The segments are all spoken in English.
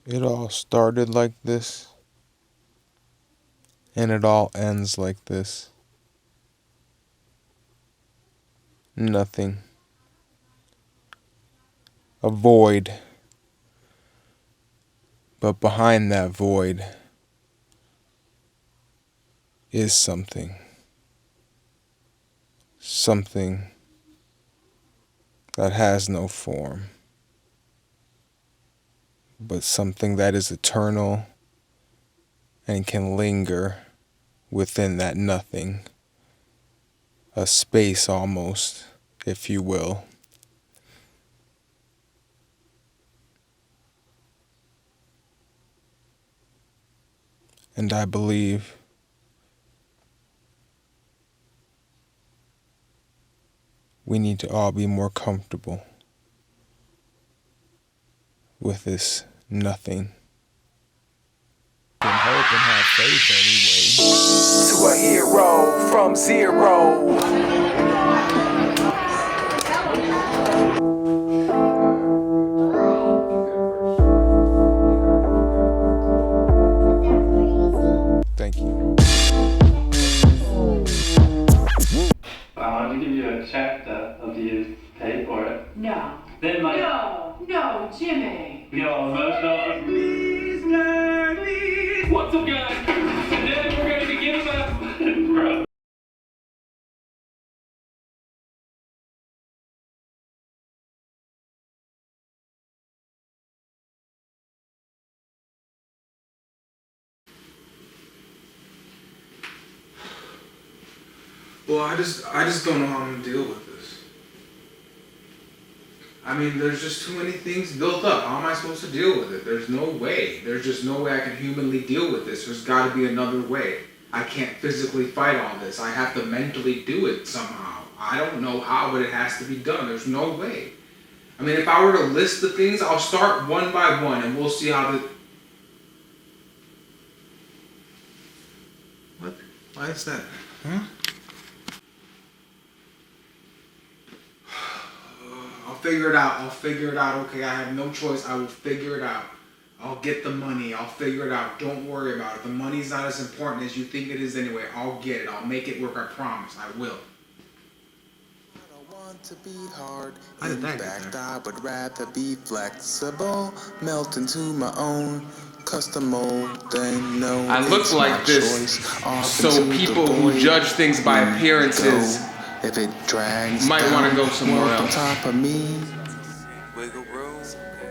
It all started like this, and it all ends like this. Nothing. A void. But behind that void is something. Something that has no form, but something that is eternal and can linger within that nothing. A space almost, if you will. And I believe we need to all be more comfortable with this nothing. And hope and have faith anyway. To a hero from zero. Thank you. I wanted to give you a chapter of you. Pay for it. No. Then like No, Jimmy. you know, emotional. What's up, guys? And then we're gonna begin my bro. Well, I just don't know how I'm gonna deal with this. I mean, there's just too many things built up. How am I supposed to deal with it? There's no way. There's just no way I can humanly deal with this. There's got to be another way. I can't physically fight all this. I have to mentally do it somehow. I don't know how, but it has to be done. There's no way. I mean, if I were to list the things, I'll start one by one, and we'll see how the... What? Why is that? Huh? I'll figure it out. Okay, I have no choice. I will figure it out. I'll get the money. I'll figure it out. Don't worry about it. The money's not as important as you think it is anyway. I'll get it. I'll make it work. I promise. I will. I don't want to be hard. How did In that get fact, there? I would rather be flexible, melt into my own custom mold. Then no, I look it's like my this, choice. Off so into the people who void judge things by we appearances go. If it drags might down, wanna go somewhere walk else. on top of me. Wiggle room,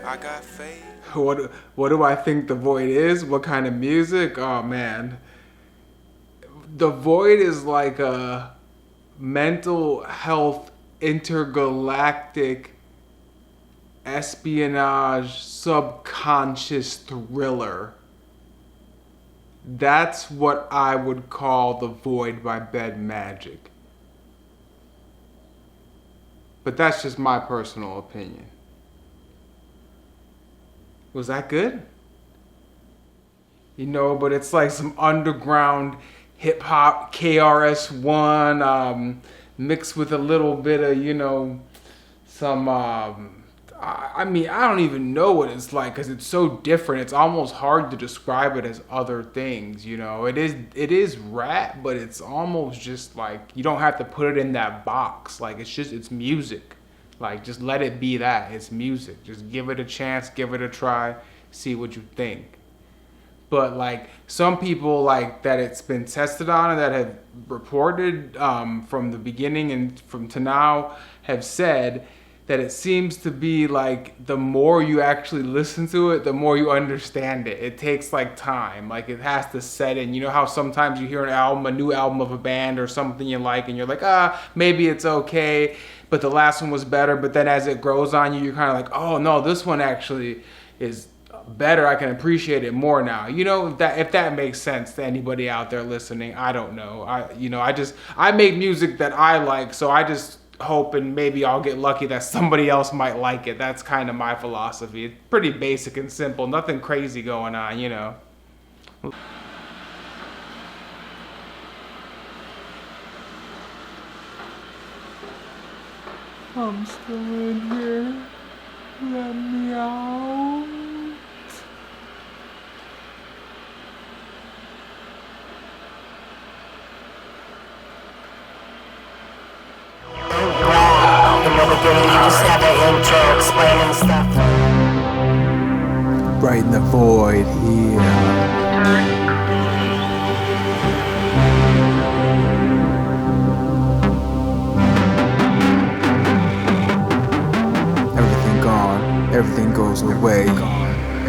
I got faith. What do I think the void is? What kind of music? Oh man. The void is like a mental health intergalactic espionage subconscious thriller. That's what I would call The Void by Bed Magic. But that's just my personal opinion. Was that good? You know, but it's like some underground hip hop KRS-One mixed with a little bit of, you know, some I mean, I don't even know what it's like because it's so different. It's almost hard to describe it as other things, you know. It is rap, but it's almost just like you don't have to put it in that box. Like it's music. Like just let it be that. It's music. Just give it a chance, give it a try, see what you think. But like some people like that it's been tested on and that have reported from the beginning and from to now have said that it seems to be like the more you actually listen to it, the more you understand it. It takes like time, like it has to set in. You know how sometimes you hear an album, a new album of a band or something you like, and you're like, maybe it's okay, but the last one was better. But then as it grows on you, you're kind of like, oh no, this one actually is better. I can appreciate it more now. You know, if that makes sense to anybody out there listening. I don't know. I make music that I like, so I just hope and maybe I'll get lucky that somebody else might like it. That's kind of my philosophy. It's pretty basic and simple. Nothing crazy going on, you know. I'm still in here. Let me out. Right in the void here. Everything gone, everything goes away.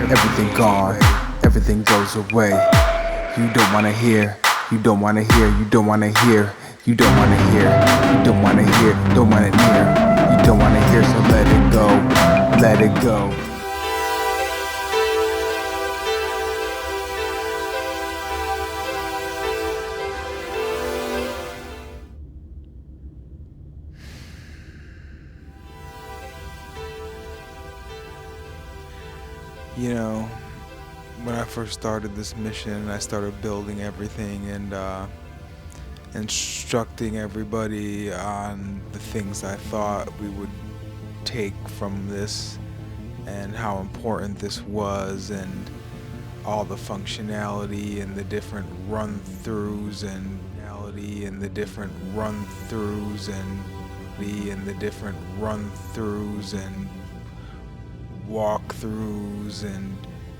Everything gone, everything goes away. You don't wanna hear, you don't wanna hear, you don't wanna hear, you don't wanna hear, you don't wanna hear, don't wanna hear, you don't wanna hear, so let it go, let it go. You know, when I first started this mission, I started building everything and instructing everybody on the things I thought we would take from this and how important this was, and all the functionality and the different run-throughs and the different run-throughs and the different run-throughs and walkthroughs and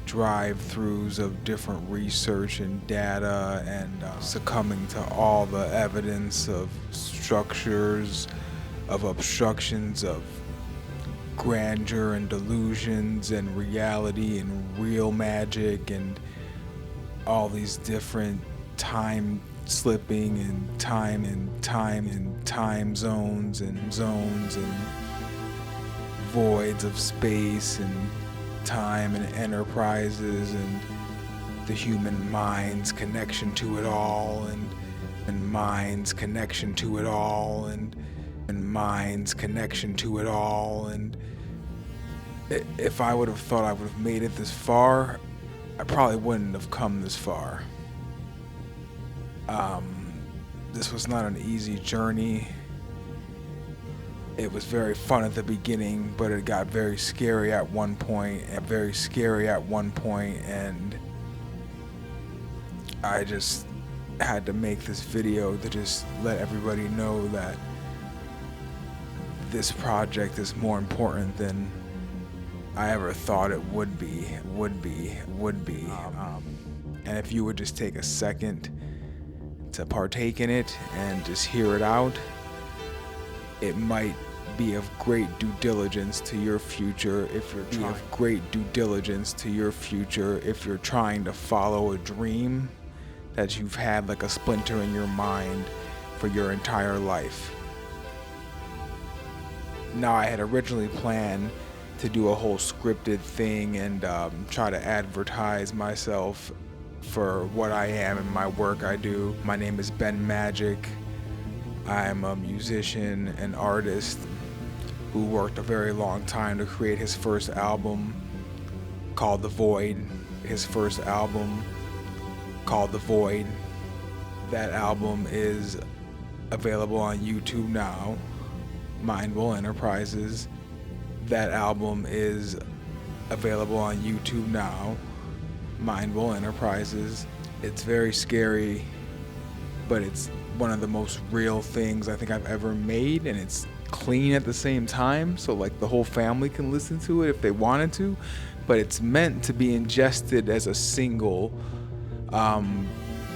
drive-throughs of different research and data, and succumbing to all the evidence of structures, of obstructions, of grandeur and delusions and reality and real magic, and all these different time slipping and time zones and voids of space and time and enterprises, and the human mind's connection to it all, and mind's connection to it all, and mind's connection to it all. And if I would have thought I would have made it this far, I probably wouldn't have come this far. This was not an easy journey. It was very fun at the beginning, but it got very scary at one point, and I just had to make this video to just let everybody know that this project is more important than I ever thought it would be. And if you would just take a second to partake in it and just hear it out, it might be of great due diligence to your future if you're trying to follow a dream that you've had like a splinter in your mind for your entire life. Now, I had originally planned to do a whole scripted thing and try to advertise myself for what I am and my work I do. My name is Ben Magic. I'm a musician and artist who worked a very long time to create his first album called The Void. That album is available on YouTube now. MindWell Enterprises. That album is available on YouTube now. MindWell Enterprises. It's very scary, but it's one of the most real things I think I've ever made, and it's clean at the same time, so like the whole family can listen to it if they wanted to, but it's meant to be ingested as a single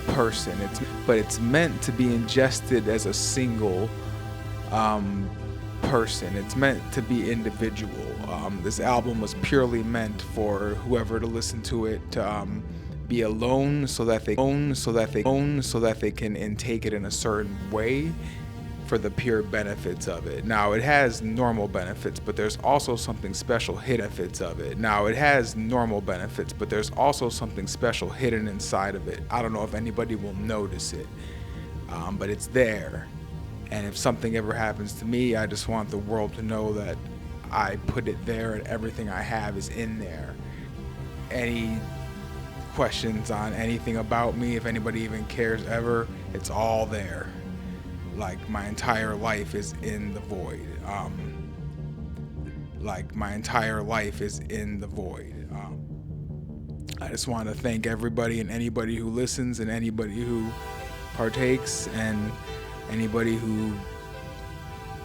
person. It's meant to be ingested as a single person. It's meant to be individual. This album was purely meant for whoever to listen to it to be alone, so that they can intake it in a certain way for the pure benefits of it. Now, it has normal benefits, but there's also something special hidden inside of it. I don't know if anybody will notice it, but it's there. And if something ever happens to me, I just want the world to know that I put it there and everything I have is in there. Any questions on anything about me, if anybody even cares ever, it's all there. Like, my entire life is in the void. I just want to thank everybody and anybody who listens and anybody who partakes and anybody who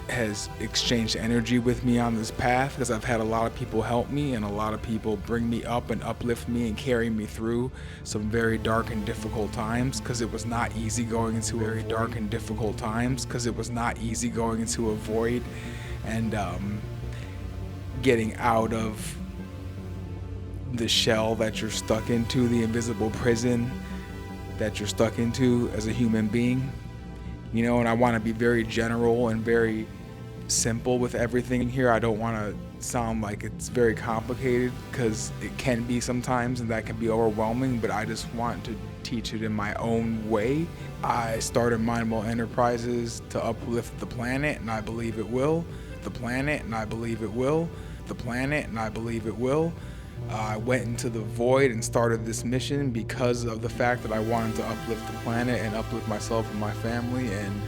has exchanged energy with me on this path, because I've had a lot of people help me and a lot of people bring me up and uplift me and carry me through some very dark and difficult times, because it was not easy going into very dark and difficult times, because it was not easy going into a void and getting out of the shell that you're stuck into, the invisible prison that you're stuck into as a human being. You know, and I want to be very general and very simple with everything here. I don't want to sound like it's very complicated, because it can be sometimes, and that can be overwhelming, but I just want to teach it in my own way. I started MindWell Enterprises to uplift the planet, and I believe it will. The planet, and I believe it will. The planet, and I believe it will. I went into the void and started this mission because of the fact that I wanted to uplift the planet and uplift myself and my family, and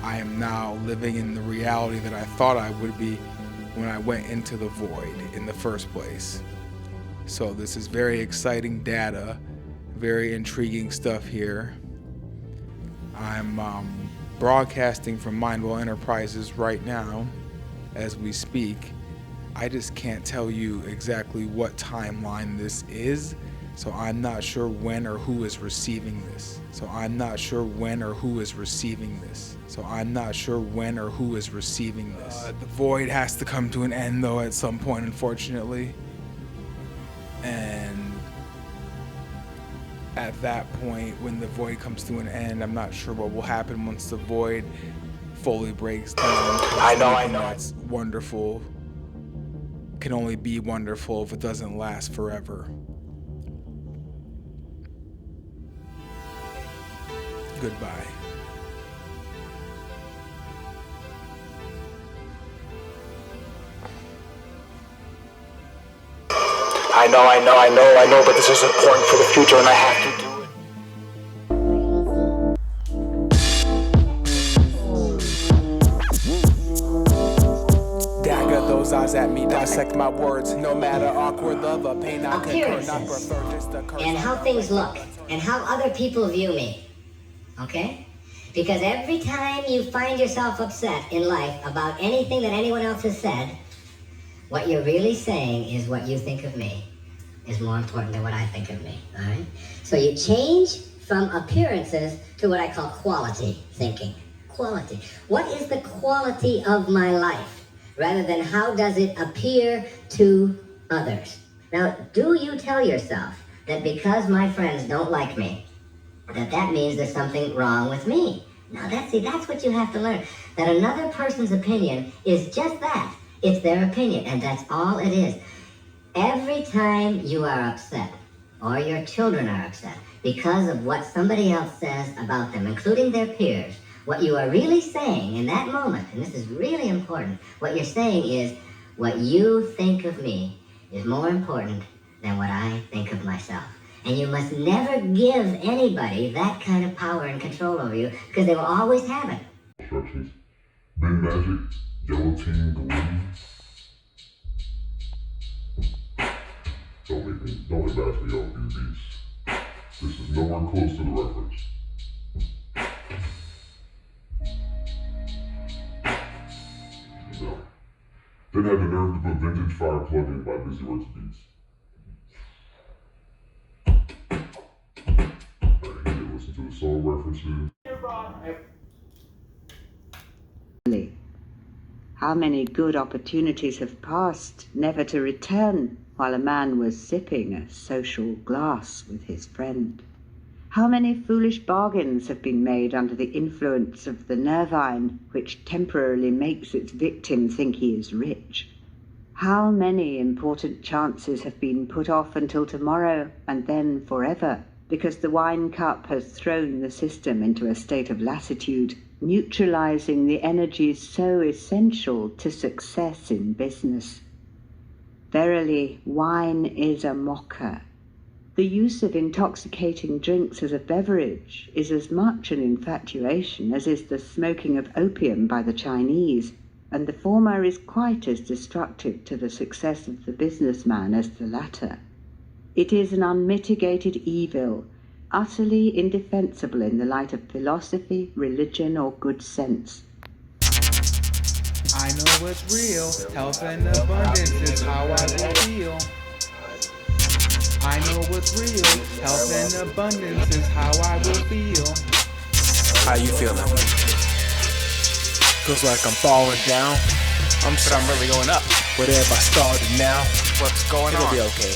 I am now living in the reality that I thought I would be when I went into the void in the first place. So this is very exciting data, very intriguing stuff here. I'm broadcasting from MindWell Enterprises right now as we speak. I just can't tell you exactly what timeline this is, so I'm not sure when or who is receiving this. The void has to come to an end, though, at some point, unfortunately. And at that point, when the void comes to an end, I'm not sure what will happen once the void fully breaks down. I know. That's wonderful. Can only be wonderful if it doesn't last forever. Goodbye. I know, but this is important for the future and I have to do it. Those eyes at me, dissect my words. No matter awkward love or pain, I concur, not prefer, just a curse. And how things look, and how other people view me, okay? Because every time you find yourself upset in life about anything that anyone else has said, what you're really saying is what you think of me is more important than what I think of me, all right? So you change from appearances to what I call quality thinking. Quality. What is the quality of my life? Rather than how does it appear to others. Now, do you tell yourself that because my friends don't like me, that means there's something wrong with me? Now, that's what you have to learn. That another person's opinion is just that. It's their opinion, and that's all it is. Every time you are upset, or your children are upset, because of what somebody else says about them, including their peers, what you are really saying in that moment, and this is really important, what you're saying is, what you think of me is more important than what I think of myself. And you must never give anybody that kind of power and control over you, because they will always have it. Instructions. Bin magic, yellow team, glue. Don't embarrass me, y'all, these. This is nowhere close to the reference. No. Didn't have the nerve to put vintage fire plug-in by Busy Works Beats. Alright, you listen to the song references. How many good opportunities have passed, never to return, while a man was sipping a social glass with his friend? How many foolish bargains have been made under the influence of the nervine, which temporarily makes its victim think he is rich? How many important chances have been put off until tomorrow, and then forever, because the wine cup has thrown the system into a state of lassitude, neutralizing the energies so essential to success in business? Verily, wine is a mocker. The use of intoxicating drinks as a beverage is as much an infatuation as is the smoking of opium by the Chinese, and the former is quite as destructive to the success of the businessman as the latter. It is an unmitigated evil, utterly indefensible in the light of philosophy, religion, or good sense. I know what's real. Health and abundance is how I will feel. I know what's real. Health and abundance is how I will feel. How you feeling? Feels like I'm falling down. But I'm really going up. But if I started now, What's going it'll on? be okay.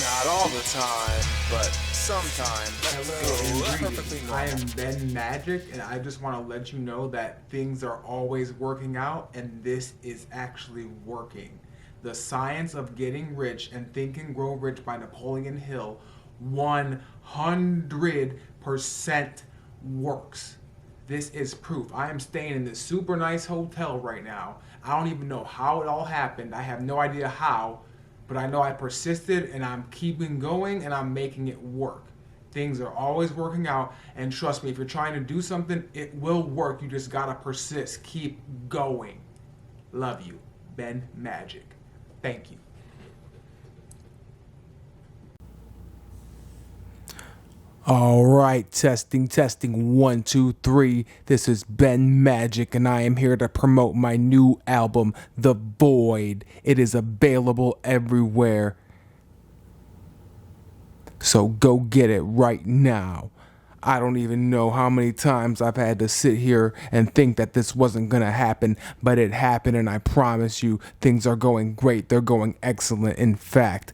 Not all the time, but sometimes. It's perfectly I normal. am Ben Magic, and I just want to let you know that things are always working out, and this is actually working. The Science of Getting Rich and Think and Grow Rich by Napoleon Hill 100% works. This is proof. I am staying in this super nice hotel right now. I don't even know how it all happened. I have no idea how, but I know I persisted and I'm keeping going and I'm making it work. Things are always working out, and trust me, if you're trying to do something, it will work. You just gotta persist. Keep going. Love you, Ben Magic. Thank you. All right, testing, 1, 2, 3. This is Ben Magic, and I am here to promote my new album, The Void. It is available everywhere. So go get it right now. I don't even know how many times I've had to sit here and think that this wasn't gonna happen, but it happened, and I promise you, things are going great. They're going excellent. In fact,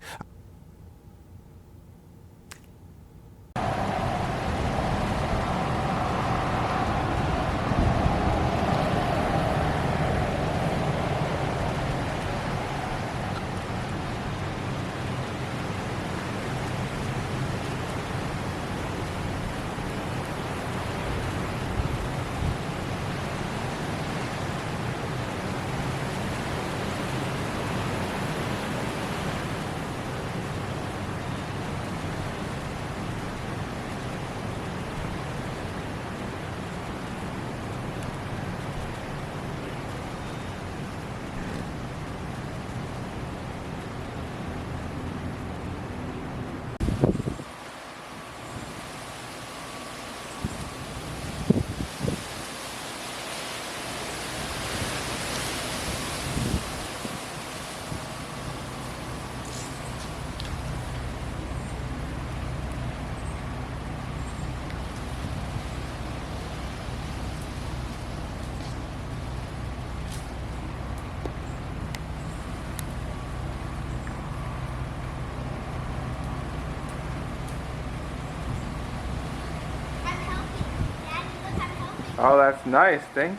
Oh, that's nice. Thank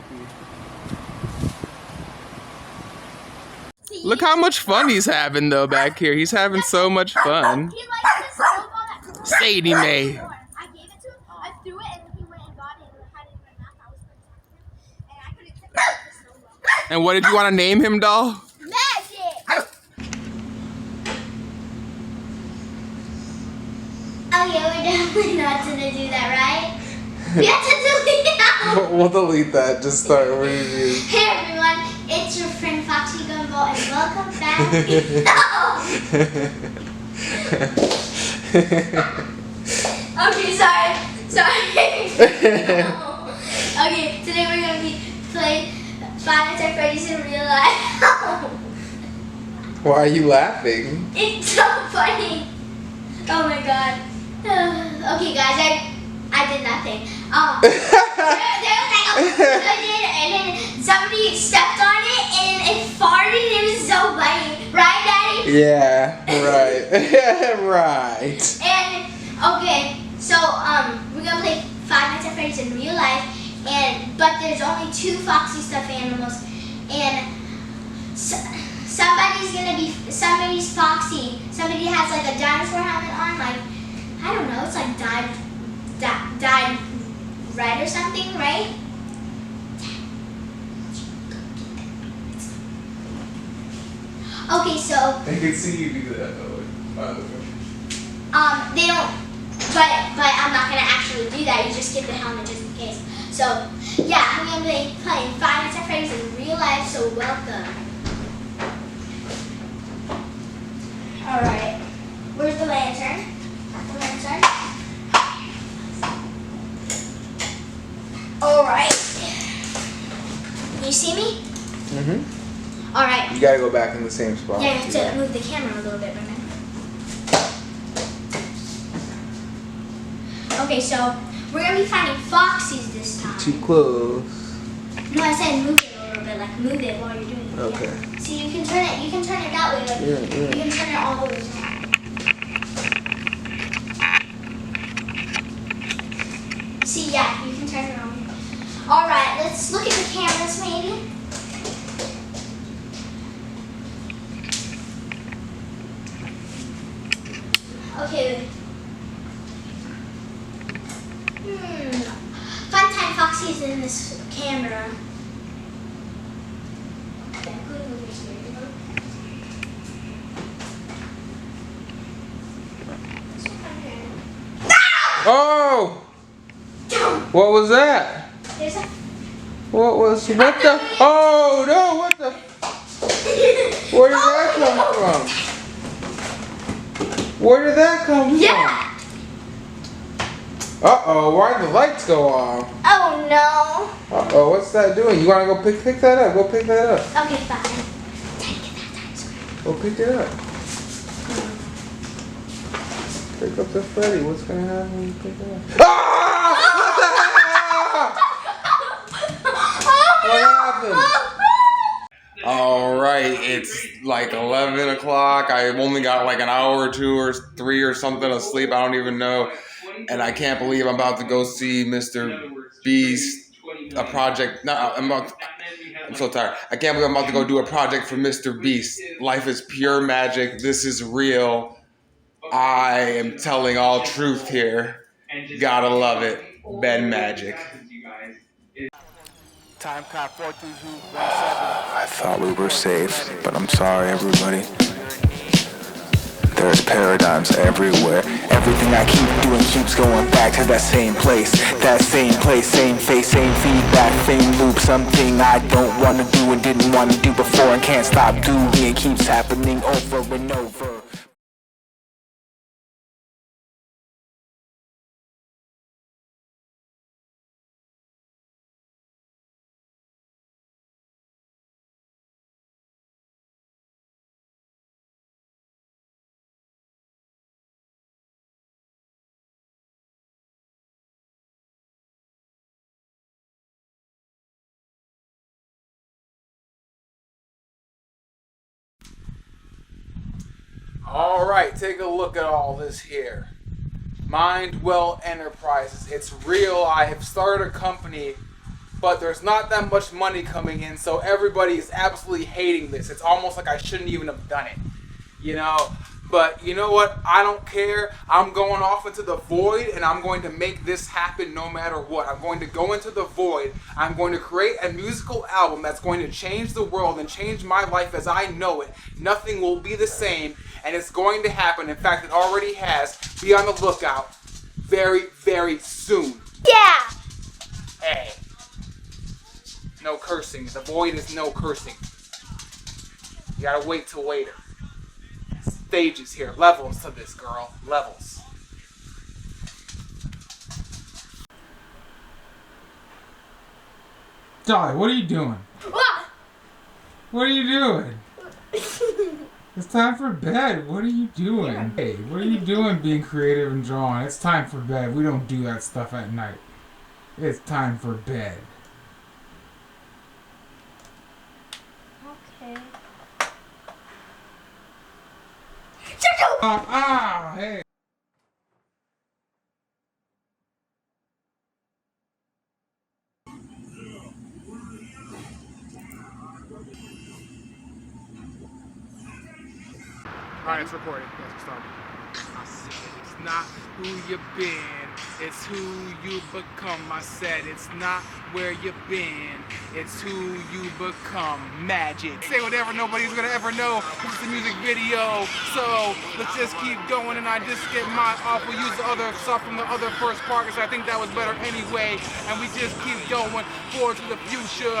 you. Look how much fun he's having, though, back here. He's having so much fun. He likes this snowball that Sadie Mae. I gave it to him, I threw it, and he went and got it and had it in my mouth. I was protecting him, and I couldn't take the snowball. And what did you want to name him, doll? Magic! Okay, we're definitely not gonna do that, right? We have to delete it out! We'll delete that. Just start review. Hey everyone, it's your friend Foxy Gumball, and welcome back. No! Okay, sorry. No. Okay, today we're gonna be playing Five Nights at Freddy's in real life. Why are you laughing? It's so funny. Oh my god. Okay, guys, I did nothing. There was like a and then somebody stepped on it and it farted. It was so funny, right, Daddy? Yeah, right. Right. And okay, so we're gonna play Five Nights at Freddy's in real life, but there's only 2 Foxy stuffed animals, and somebody's Foxy. Somebody has like a dinosaur helmet on, like I don't know, it's like dyed red or something, right? Okay, so I can see you do that though. By the way. they don't, but I'm not gonna actually do that. You just get the helmet just in case. So yeah, I'm gonna be playing Five Nights at Freddy's in real life. So welcome. All right, where's the lantern? All right. You see me? You gotta go back in the same spot. Yeah, you have to move the camera a little bit, remember? Okay, so we're gonna be finding foxes this time. Too close. No, I said move it a little bit, like move it while you're doing it. Okay. Yeah. See, you can turn it that way, like you can turn it all the way down. See, yeah, you can turn it on. All right, let's look at the cameras, maybe. Okay. Fun time foxy's in this camera. Okay, good movies here. Oh! What was that? There's a... What the? Oh no! What the? Where did that come from? Where did that come from? Yeah! Uh-oh, why'd the lights go off? Oh no! Uh-oh, what's that doing? You wanna go pick that up? Go pick that up. Okay, fine. Go pick it up. Pick up the Freddy. What's gonna happen when you pick it up? Ah! What happened? Alright, it's like 11 o'clock. I only got like an hour or 2 or 3 or something of sleep. I don't even know. And I can't believe I'm about to go see Mr. Beast, a project. No, I'm so tired. I can't believe I'm about to go do a project for Mr. Beast. Life is pure magic. This is real. I am telling all truth here. Gotta love it. Ben Magic. Time cop 42217. I thought we were safe, but I'm sorry, everybody. There's paradigms everywhere. Everything I keep doing keeps going back to that same place. That same place, same face, same feedback, same loop. Something I don't want to do and didn't want to do before and can't stop doing. It keeps happening over and over. Alright, take a look at all this here. MindWell Enterprises. It's real. I have started a company, but there's not that much money coming in, so everybody is absolutely hating this. It's almost like I shouldn't even have done it. You know? But you know what? I don't care. I'm going off into the void, and I'm going to make this happen no matter what. I'm going to go into the void. I'm going to create a musical album that's going to change the world and change my life as I know it. Nothing will be the same, and it's going to happen. In fact, it already has. Be on the lookout very, very soon. Yeah! Hey. No cursing. The void is no cursing. You gotta wait till later. Stages here. Levels to this, girl. Levels. Dolly, what are you doing? What are you doing? It's time for bed. What are you doing? Hey, what are you doing being creative and drawing? It's time for bed. We don't do that stuff at night. It's time for bed. Okay. Hey. Alright, it's recording. Yes, we started. I said it's not who you've been, it's who you become. I said it's not where you've been, it's who you become. Magic. Say whatever nobody's gonna ever know. This is the music video. So let's just keep going, and I just get my off. We'll use the other stuff from the other first part because I think that was better anyway. And we just keep going forward to the future.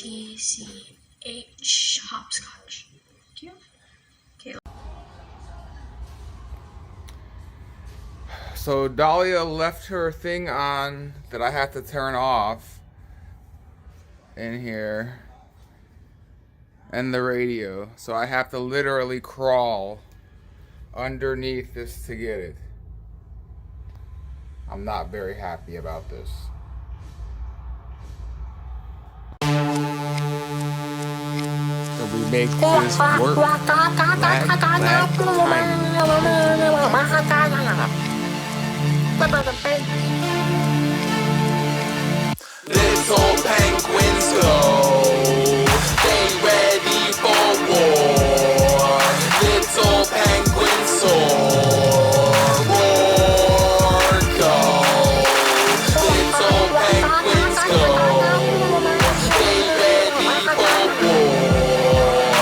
TCH hopscotch. Thank you. Okay. So Dahlia left her thing on that I have to turn off in here, and the radio. So I have to literally crawl underneath this to get it. I'm not very happy about this. So we make this work. Little penguins go, they ready for war. Little penguins soar, roar, go. Little penguins go, they ready for war.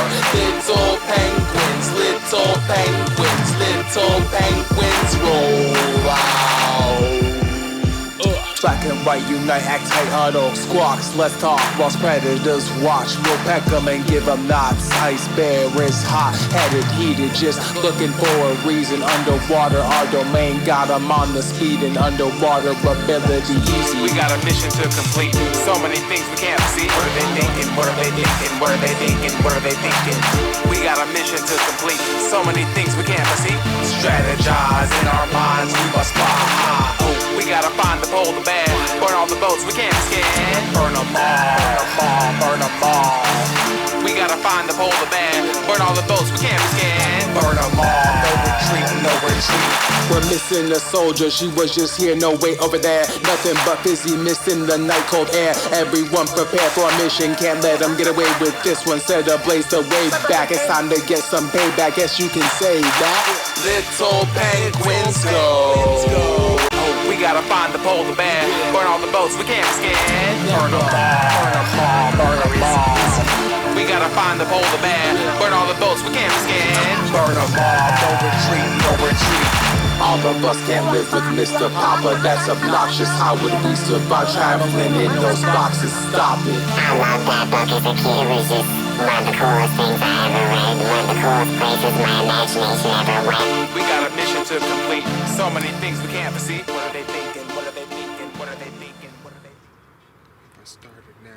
Little penguins roll out. Black and white unite, act tight, huddle, squawks, let's talk, whilst predators watch. We'll peck them and give them knots. Ice bear is hot, headed, heated, just looking for a reason. Underwater, our domain got them on the speed and underwater ability easy. We got a mission to complete, so many things we can't see. What are they thinking, what are they thinking, what are they thinking, what are they thinking? We got a mission to complete, so many things we can't see. Strategize in our minds, we must fly. We gotta find the pole, the bear, burn all the boats we can't scan. Burn them all, burn them all. We gotta find the pole, the bear, burn all the boats we can't scan. Burn them all, no retreat, no retreat. We're missing a soldier, she was just here, no way over there. Nothing but busy, missing the night cold air. Everyone prepare for a mission, can't let them get away with this one. Set ablaze the way back, it's time to get some payback, guess you can say that. Little penguins go. We gotta find the pole, the bear, burn all the boats we can't scan. Burn them all, burn them all. We gotta find the pole, the bear, burn all the boats we can't scan. Burn them all, no retreat, no retreat. All of us can't live with Mr. Papa, that's obnoxious. How would we survive traveling in those boxes? Stop it. I love that book, it's a key to resist. One of the coolest things I ever read. One of the coolest places my imagination ever went. We got a mission to complete, so many things we can't foresee. What are they thinking, what are they thinking, what are they thinking, what are they thinking? I started now.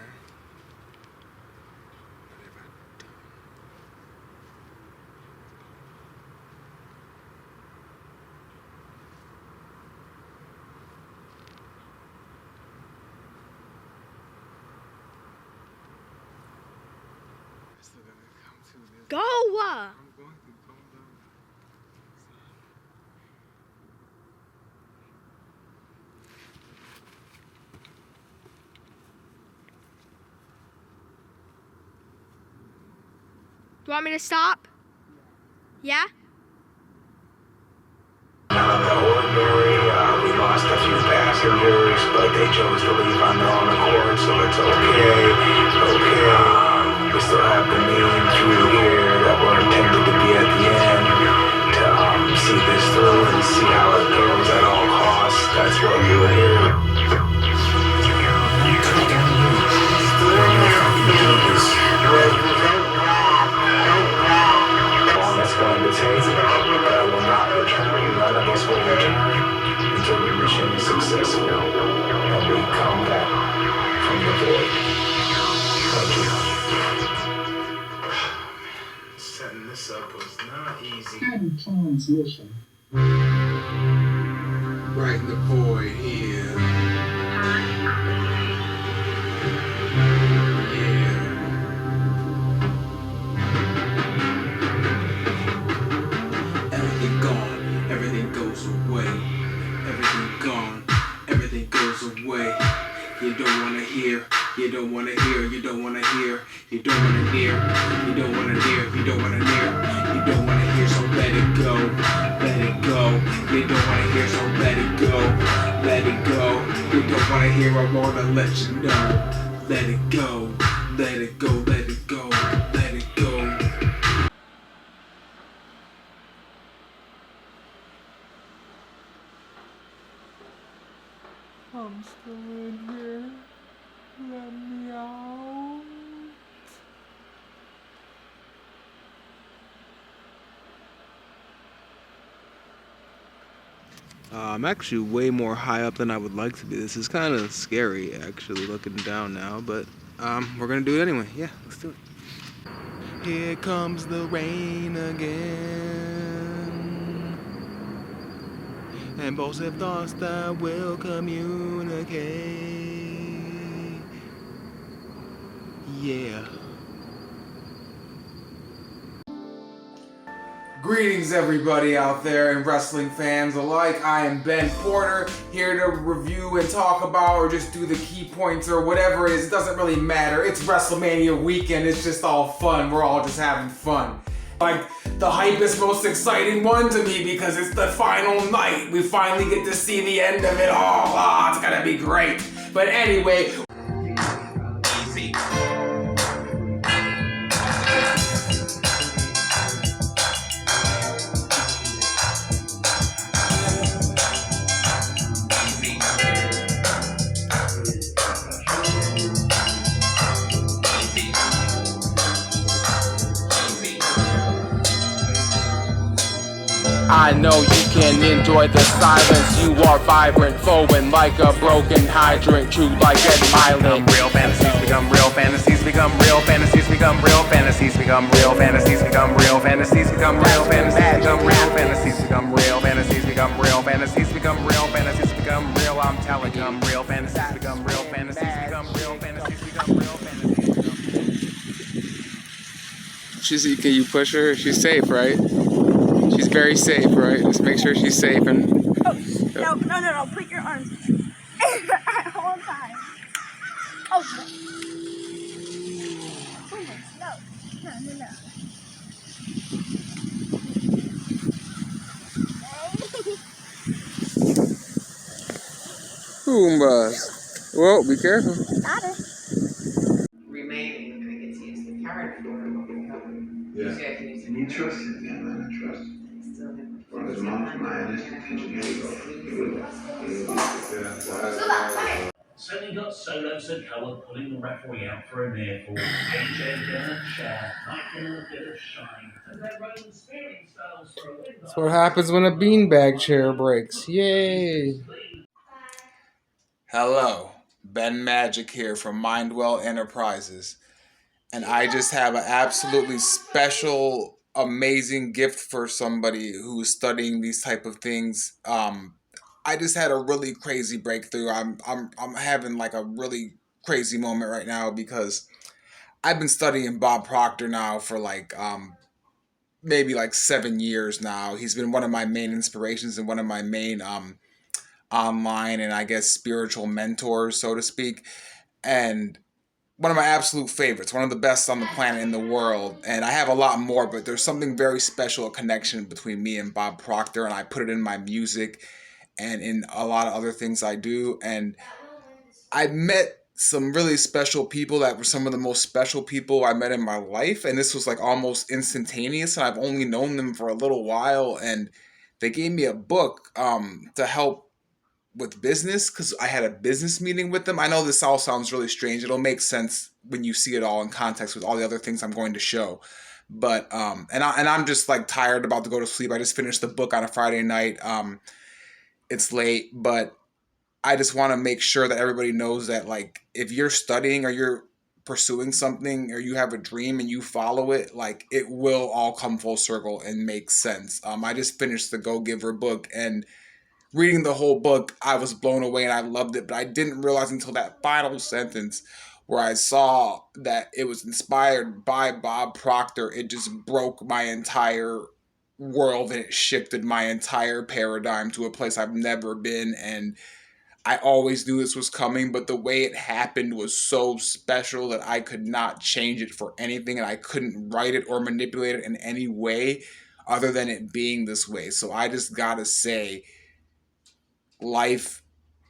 What have I done? I'm still gonna come to this. Go! I'm going to calm down. Do you want me to stop? Yeah? Ordinary, we lost a few passengers, but they chose to leave on their own accord, so it's okay. We still have the main few here that were intended to be at the end to see this through and see how it goes at all costs. That's what we were here. It's going to take, but I will not return. None of us will return until the mission is successful and we come back from the void. Thank you. Setting this up was not easy. Transmission. Right in the void here. Everything gone, everything goes away. Everything gone, everything goes away. You don't wanna hear, you don't wanna hear, you don't wanna hear, you don't wanna near, you don't wanna near, you don't wanna near, you don't wanna hear, so let it go, let it go. You don't wanna hear, so let it go, let it go. You don't wanna hear, I wanna let you know. Let it go, let it go, let it go, let it go. I'm still in here. Let me out. I'm actually way more high up than I would like to be. This is kind of scary, actually, looking down now, but we're gonna do it anyway. Yeah, let's do it. Here comes the rain again, and both have thoughts that will communicate. Yeah. Greetings, everybody out there and wrestling fans alike. I am Ben Porter, here to review and talk about or just do the key points or whatever it is. It doesn't really matter. It's WrestleMania weekend. It's just all fun. We're all just having fun. Like the hypest, most exciting one to me because it's the final night. We finally get to see the end of it all. Ah, it's gonna be great. But anyway. Easy. I know you can enjoy the silence. You are vibrant, flowing like a broken hydrant. True like Ed Milan. Real fantasies become real fantasies. Become real fantasies. Become real fantasies. Become real fantasies. Become real fantasies. Become real fantasies. Become real fantasies. Become real fantasies. Become real fantasies. Become real fantasies. Become real. I'm telling you. Become real fantasies. Become real fantasies. Become real fantasies. Become real fantasies. Can you push her? She's safe, right? She's very safe, right? Just make sure she's safe and... Oh, no. Put your arms at all times. Oh, no. Boombas. Whoa, be careful. Got it. Remaining, I get to use the card for it. Yeah. Usually I can use the You trust him, yeah, man, I trust. Still have From his mom, from my initial attention, here you go. Suddenly got Solos and Cohen pulling the referee out for a near fall. AJ gonna chair, might get a bit of shine. And their own steering styles for a win. That's what happens when a beanbag chair breaks. Yay! Hello, Ben Magic here from MindWell Enterprises. And I just have an absolutely special, amazing gift for somebody who's studying these type of things. I just had a really crazy breakthrough. I'm having like a really crazy moment right now because I've been studying Bob Proctor now for like maybe like 7 years now. He's been one of my main inspirations and one of my main online and I guess spiritual mentors, so to speak. And one of my absolute favorites, one of the best on the planet in the world. And I have a lot more, but there's something very special, a connection between me and Bob Proctor, and I put it in my music and in a lot of other things I do. And I met some really special people that were some of the most special people I met in my life. And this was like almost instantaneous. And I've only known them for a little while. And they gave me a book to help with business because I had a business meeting with them. I know this all sounds really strange. It'll make sense when you see it all in context with all the other things I'm going to show. But and I'm just like tired, about to go to sleep. I just finished the book on a Friday night. It's late, but I just want to make sure that everybody knows that like if you're studying or you're pursuing something or you have a dream and you follow it, like it will all come full circle and make sense. I just finished the Go Giver book, and reading the whole book, I was blown away and I loved it, but I didn't realize until that final sentence where I saw that it was inspired by Bob Proctor. It just broke my entire world and it shifted my entire paradigm to a place I've never been. And I always knew this was coming, but the way it happened was so special that I could not change it for anything, and I couldn't write it or manipulate it in any way other than it being this way. So I just gotta say, life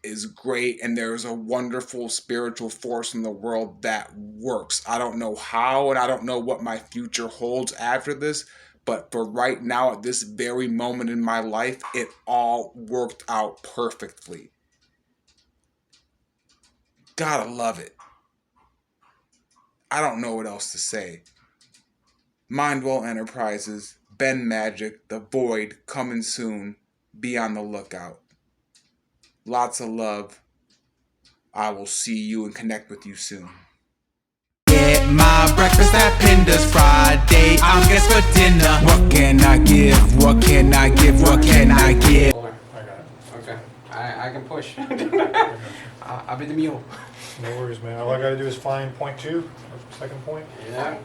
is great and there's a wonderful spiritual force in the world that works. I don't know how and I don't know what my future holds after this, but for right now, at this very moment in my life, it all worked out perfectly. Gotta love it. I don't know what else to say. MindWell Enterprises, Ben Magic, The Void, coming soon. Be on the lookout. Lots of love. I will see you and connect with you soon. Get my breakfast at Pinda's Friday. I'm guest for dinner. What can I give? What can I give? What can I give? I got it. Okay. I can push. I'll be the mule. No worries, man. All I gotta do is find point 2, second point. Yeah.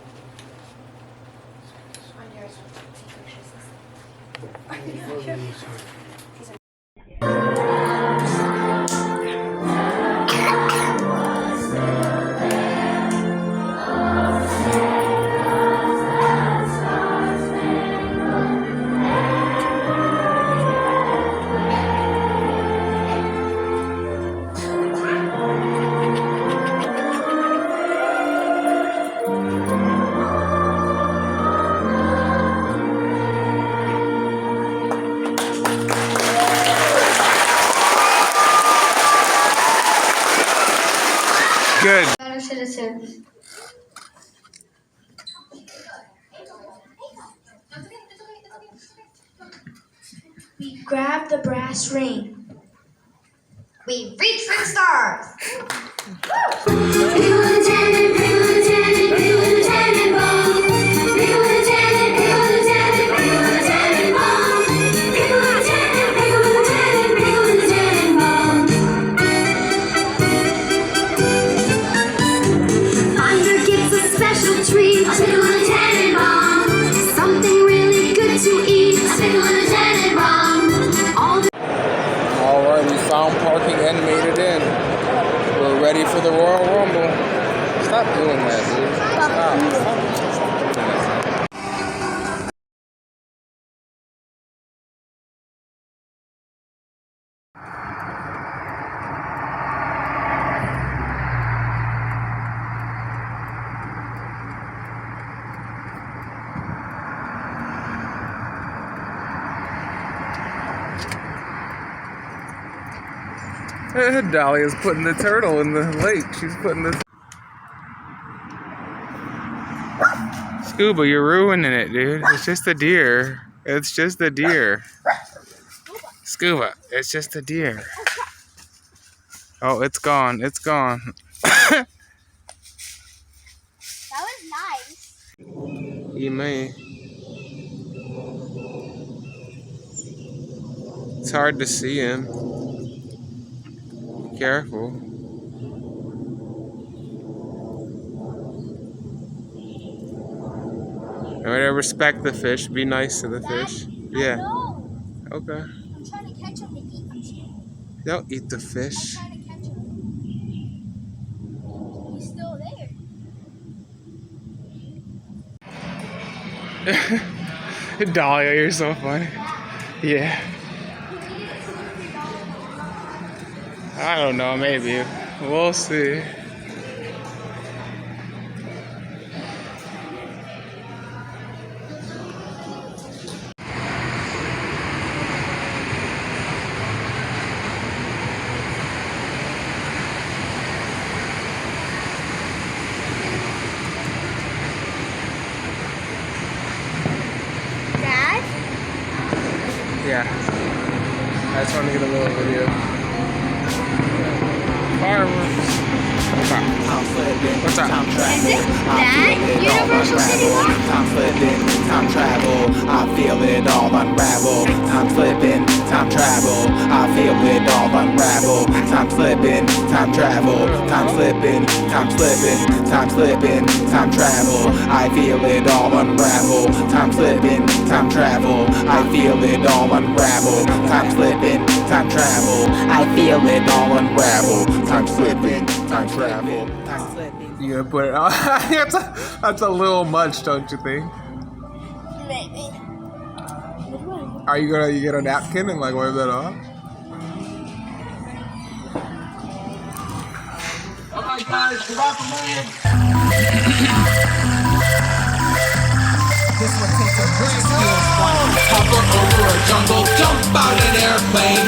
Good. Better citizens. We grab the brass ring. We reach for the stars. Alright, we found parking and made it in. We're ready for the Royal Rumble. Stop doing that, dude. Stop doing that. Dahlia's putting the turtle in the lake. She's putting the... Scuba, you're ruining it, dude. It's just a deer. It's just a deer. Scuba, it's just a deer. Oh, it's gone. It's gone. That was nice. You may. It's hard to see him. Be careful. Respect the fish. Be nice to the fish. Yeah. Okay. I'm trying to catch him to eat him. Don't eat the fish. I'm trying to catch him. He's still there. Dahlia, you're so funny. Yeah. I don't know, maybe. We'll see. Dad? Yeah. I just wanted to get a little video. Fireworks. What's up? What's up? Is this that Universal City Walk? Time slipping, time travel. I feel it all unravel. Time slipping, time travel. I feel it all unravel. Time slipping, time travel. Time slipping, time slipping. Time slipping, time travel. I feel it all unravel. Time slipping, time travel. I feel it all unravel. Time slipping, time travel. I feel it all unravel. Time slipping, time travel. Time slipping. You gonna put it on? That's a little much, don't you think? Maybe. Are you gonna get a napkin and like wipe that off? Alright guys, we're off the land. This one takes a great skills. Hover over a jungle, jump out an airplane.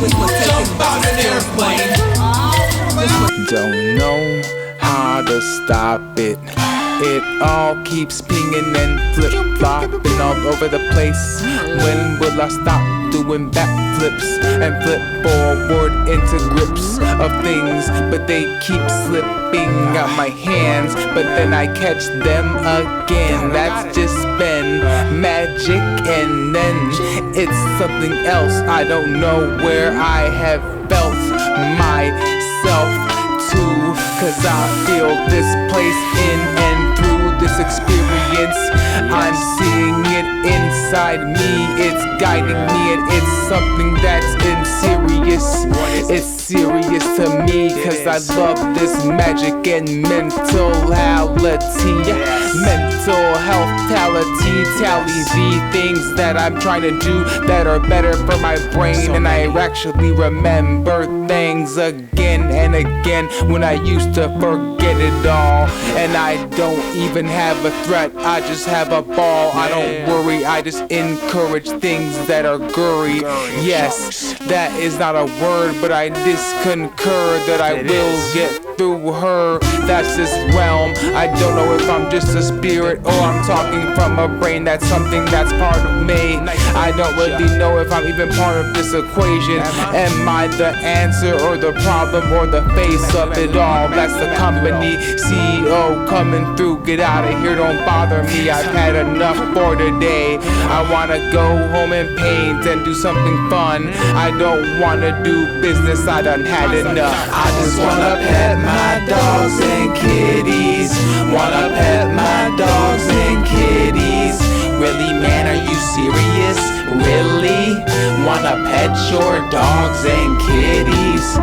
This one jump out an airplane. Don't know how gotta stop it. It all keeps pinging and flip-flopping all over the place. When will I stop doing backflips and flip forward into grips of things? But they keep slipping out my hands, but then I catch them again. That's just been magic, and then it's something else. I don't know where I have felt myself to, 'cause I feel this place in and through this experience. I'm seeing it inside me, it's guiding me, and it's something that's serious. It's serious to me, 'cause I love this magic and mentality. Mental health tally the things that I'm trying to do that are better for my brain, and I actually remember things again and again when I used to forget it all. And I don't even have a threat, I just have a ball. I don't worry, I just encourage things that are gory. Yes, that is not a word, but I just concur that I will get through her. That's this realm. I don't know if I'm just a spirit or I'm talking from a brain. That's something that's part of me. I don't really know if I'm even part of this equation. Am I the answer or the problem or the face of it all? That's the company CEO coming through. Get out of here, don't bother me. I've had enough for today. I wanna go home and paint and do something fun. I don't wanna do business, I done had enough. I just wanna pet my dogs and kitties. Wanna pet my dogs and kitties. Really, man, are you serious? Really? Wanna pet your dogs and kitties?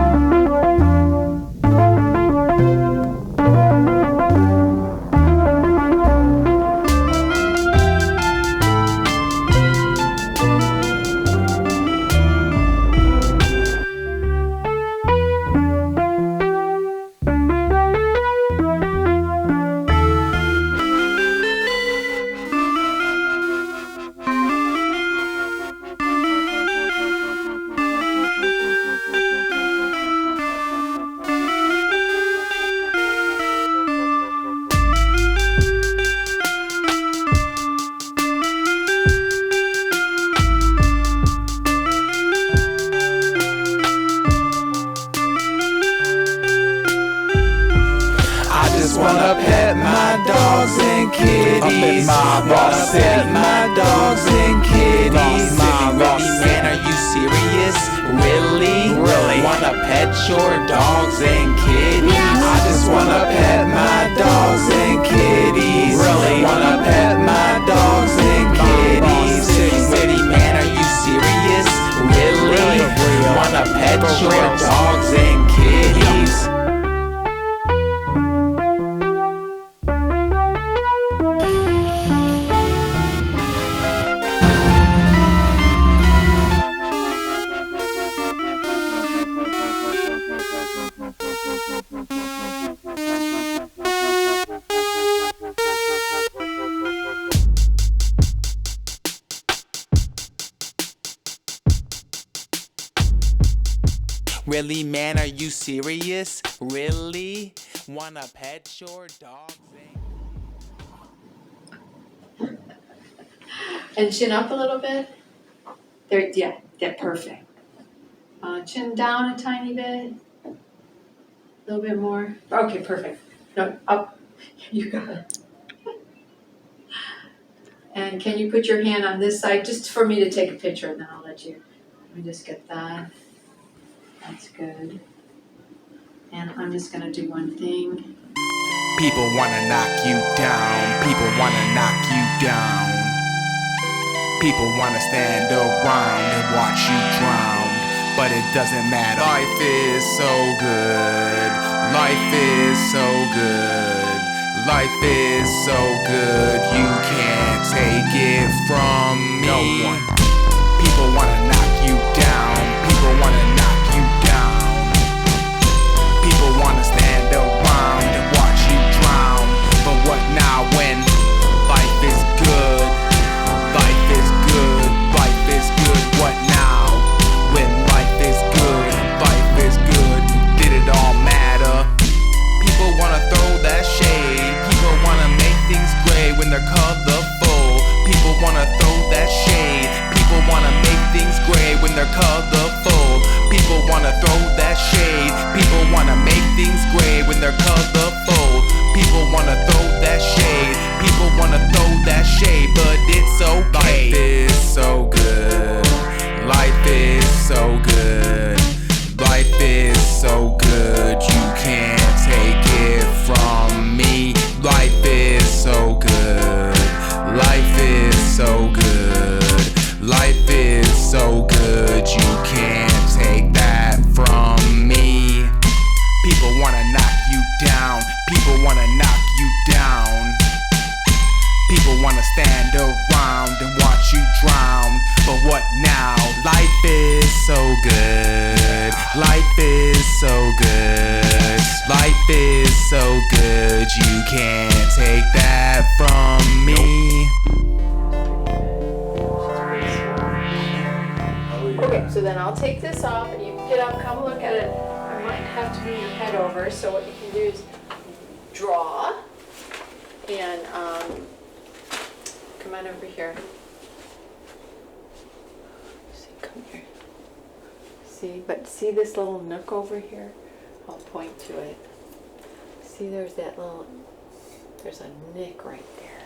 Wanna pet my dogs and kitties. Wanna pet my dogs and kitties. Really, man, are you serious? Really? Wanna pet your dogs and kitties? I just wanna pet my dogs and kitties. Wanna pet my dogs and kitties. Really, man, are you serious? Really? Wanna pet your dogs and kitties? Really, man, are you serious? Really? Wanna pet your dogs? And chin up a little bit. There, yeah, perfect. Chin down a tiny bit. A little bit more. Okay, perfect. No, up. You got it. And can you put your hand on this side just for me to take a picture, and then I'll let you. Let me just get that. That's good. And I'm just gonna do one thing. People wanna knock you down. People wanna knock you down. People wanna stand around and watch you drown. But it doesn't matter. Life is so good. Life is so good. Life is so good. You can't take it from me. No one. People wanna knock you down. People wanna knock you down. People wanna stand around and watch you drown. But what now when life is good? Life is good. Life is good. What now when life is good? Life is good. Did it all matter? People wanna throw they're colorful. People wanna throw that shade. People wanna make things great when they're colorful. People wanna throw that shade. People wanna throw that shade, but it's okay. Life is so good. Life is so good. Life is so good. You can't take it from me. Life is so good. Life is so good. Life is so good. You can't take that from me. People wanna knock you down. People wanna knock you down. People wanna stand around and watch you drown. But what now? Life is so good. Life is so good. Life is so good. You can't take that from me. Okay, so then I'll take this off and you can get up, come look at it. I might have to move your head over, so what you can do is draw and come on over here. See, come here. See, but see this little nook over here? I'll point to it. See, there's a nick right there.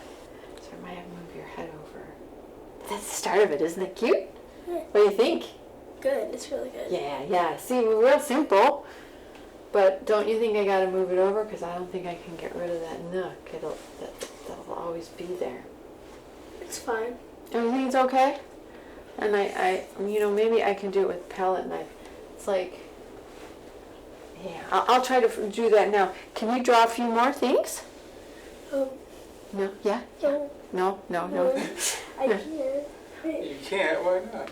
So I might have to move your head over. That's the start of it, isn't it cute? What do you think? Good, it's really good. Yeah. See, we're real simple. But don't you think I gotta move it over? Because I don't think I can get rid of that nook. That'll always be there. It's fine. Everything is okay? And I maybe I can do it with palette knife. It's like, yeah, I'll try to do that now. Can you draw a few more things? Oh. No? Yeah? No. I can't. You can't, why not?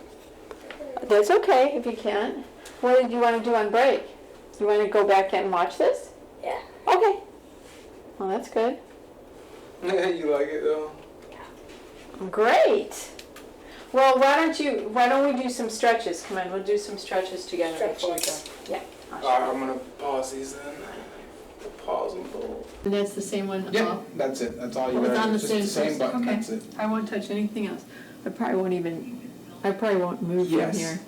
That's okay if you can't. What did you want to do on break? You want to go back and watch this? Yeah. Okay. Well, that's good. You like it though? Great. Well, why don't we do some stretches? Come on, we'll do some stretches together before we go. Yeah. I'm gonna pause these then. Pause them both. And that's the same one? Yeah, that's it. That's all you It's gotta on do. the Just same the same button. Okay. That's it. I won't touch anything else. I probably won't move from here.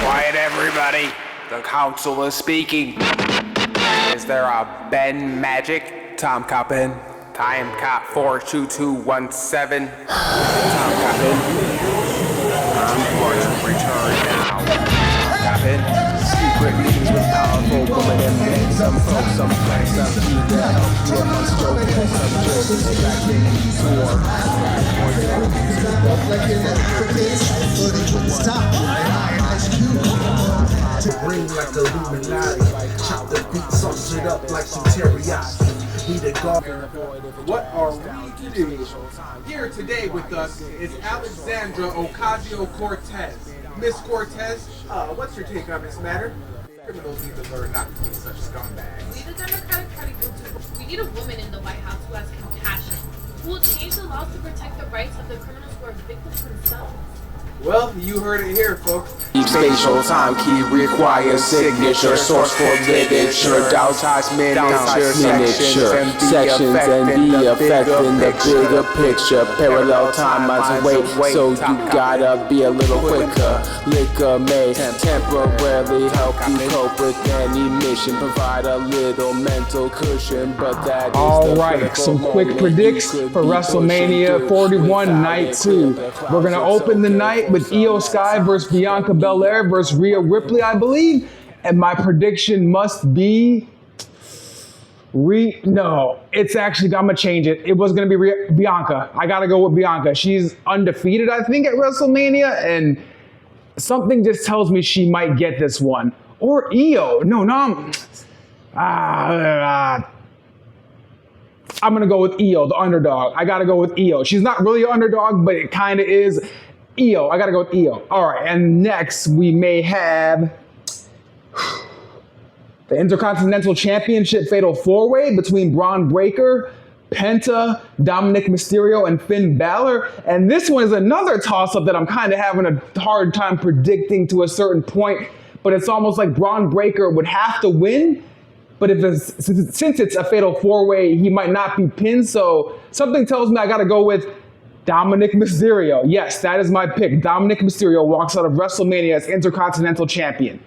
Quiet, everybody. The council is speaking. Is there a Ben Magic? Tom Coppin. Time cop 42217. Tom Coppin. I'm going to return now. Tom Coppin. Secret meetings with powerful women and men. Some folks, some flex, some keep their help. Some unspoken, some just back in war. To bring like the Illuminati, chop the beat, sauce it up like some teriyaki. What are we doing? Here today with us is Alexandra Ocasio-Cortez. Miss Cortez, what's your take on this matter? Criminals need to learn not to be such scumbags. We the Democratic Party we need a woman in the White House who has compassion, who will change the laws to protect the rights of the criminals who are victims themselves. Well, you heard it here, folks. Spatial time key requires signature, source for literature, downsized miniature, sections and be affecting the bigger picture. Parallel timelines away, so you gotta be a little quicker. Liquor may temporarily help you cope with any mission, provide a little mental cushion, but that is all right. Some quick predicts for WrestleMania 41 Night 2. We're gonna open the night with Io Sky versus Bianca Belair versus Rhea Ripley, I believe. And my prediction must be no, it's actually, I'm gonna change it. It was gonna be Bianca. I gotta go with Bianca. She's undefeated, I think, at WrestleMania, and something just tells me she might get this one. Or Io. I'm gonna go with Io, the underdog. I gotta go with Io. She's not really an underdog, but it kinda is. Io, I gotta go with Io. All right, and next we may have the Intercontinental Championship Fatal 4-Way between Braun Breaker, Penta, Dominic Mysterio, and Finn Balor. And this one is another toss-up that I'm kind of having a hard time predicting to a certain point, but it's almost like Braun Breaker would have to win But since it's a fatal four-way, he might not be pinned. So something tells me I got to go with Dominic Mysterio. Yes, that is my pick. Dominic Mysterio walks out of WrestleMania as Intercontinental Champion.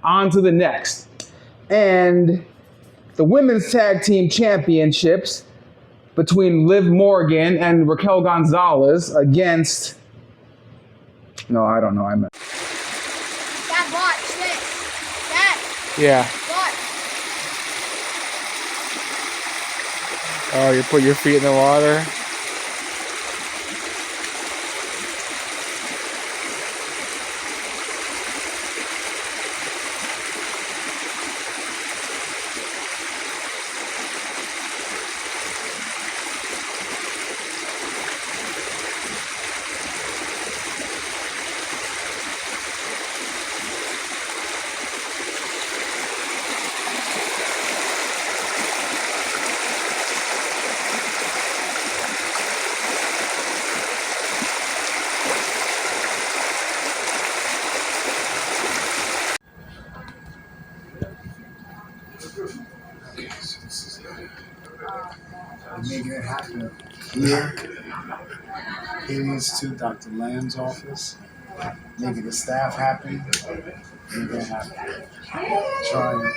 On to the next. And the Women's Tag Team Championships between Liv Morgan and Raquel Gonzalez against... No, I don't know. I meant... Dad, watch this. Dad. Yeah. Watch. Oh, you put your feet in the water? Making it happen here. Aliens to Dr. Lamb's office. Making the staff happy. Making it happen. Trying.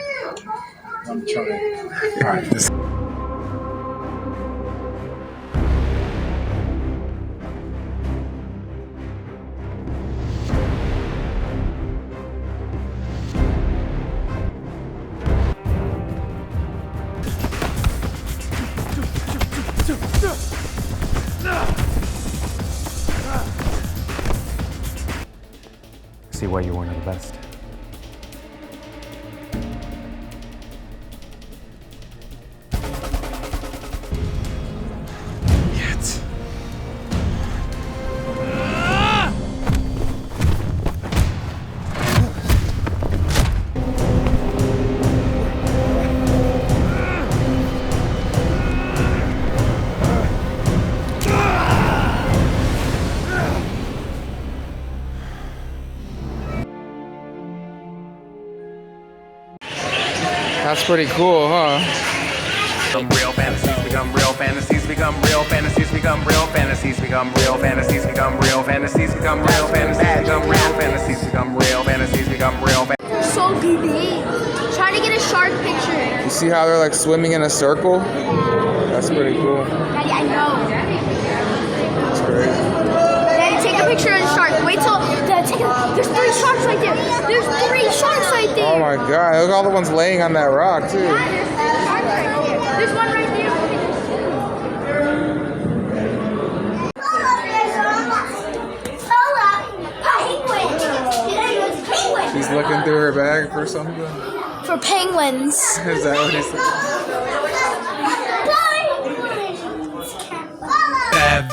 I'm trying. All right. See why you're one of the best. That's pretty cool, huh? Become real fantasies, become real fantasies, become real fantasies, become real fantasies, become real fantasies, become real fantasies, become real fantasies, become real fantasies, become real fantasies, become real fantasies. So BB. Trying to get a shark picture. You see how they're like swimming in a circle? That's pretty cool. Daddy, I know. That's crazy. Daddy, take a picture of the shark. Wait till there's 3 sharks right there. There's 3 sharks right there. Oh my god, look at all the ones laying on that rock too. Yeah, there's sharks right there. There's one right there. She's looking through her bag for something. For penguins. Is that what he said?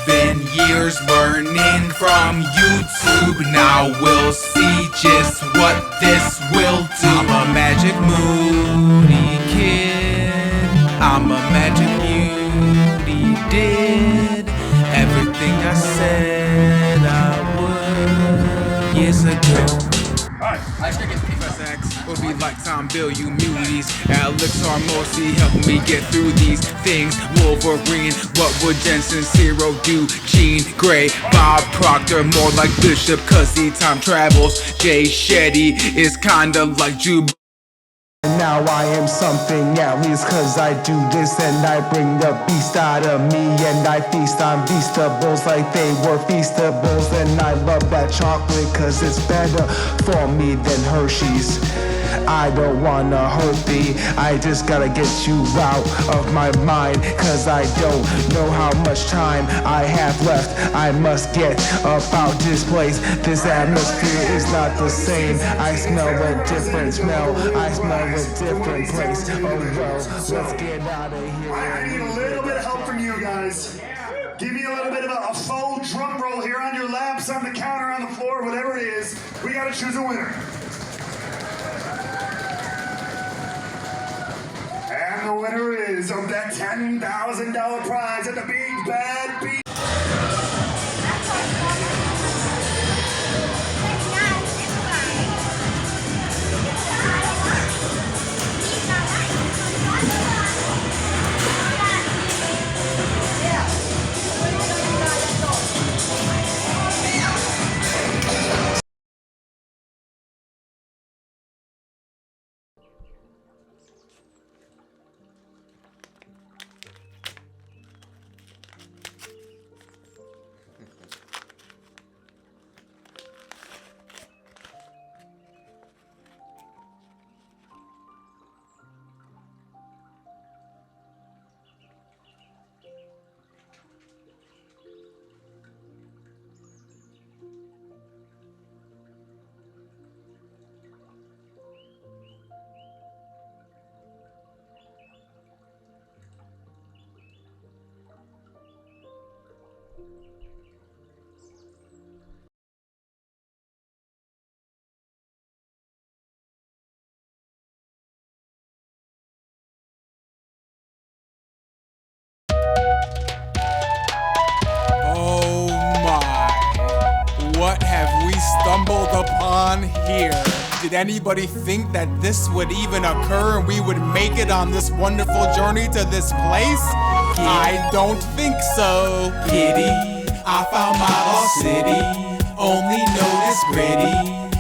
7 years learning from YouTube. Now we'll see just what this will do. I'm a magic moody kid. I'm a magic beauty. Did everything I said I would years ago. I check it. Would be like Tom Bill, you muties. Alex Hormozy help me get through these things. Wolverine, what would Jensen Zero do? Jean Grey, Bob Proctor, more like Bishop, cause he time travels. Jay Shetty is kinda like Jube. Now I am something at least cause I do this and I bring the beast out of me and I feast on feastables like they were feastables and I love that chocolate cause it's better for me than Hershey's. I don't wanna hurt thee, I just gotta get you out of my mind cause I don't know how much time I have left. I must get about this place, this atmosphere is not the same. I smell a different smell, I smell a different place. Oh well, let's get out of here. I need a little bit of help from you guys. Give me a little bit of a faux drum roll here on your laps, on the counter, on the floor, whatever it is. We gotta choose a winner. And the winner is of that $10,000 prize at the Big Bad Beat. on here? Did anybody think that this would even occur and we would make it on this wonderful journey to this place? I don't think so. Giddy, I found my lost city. Only know it's pretty.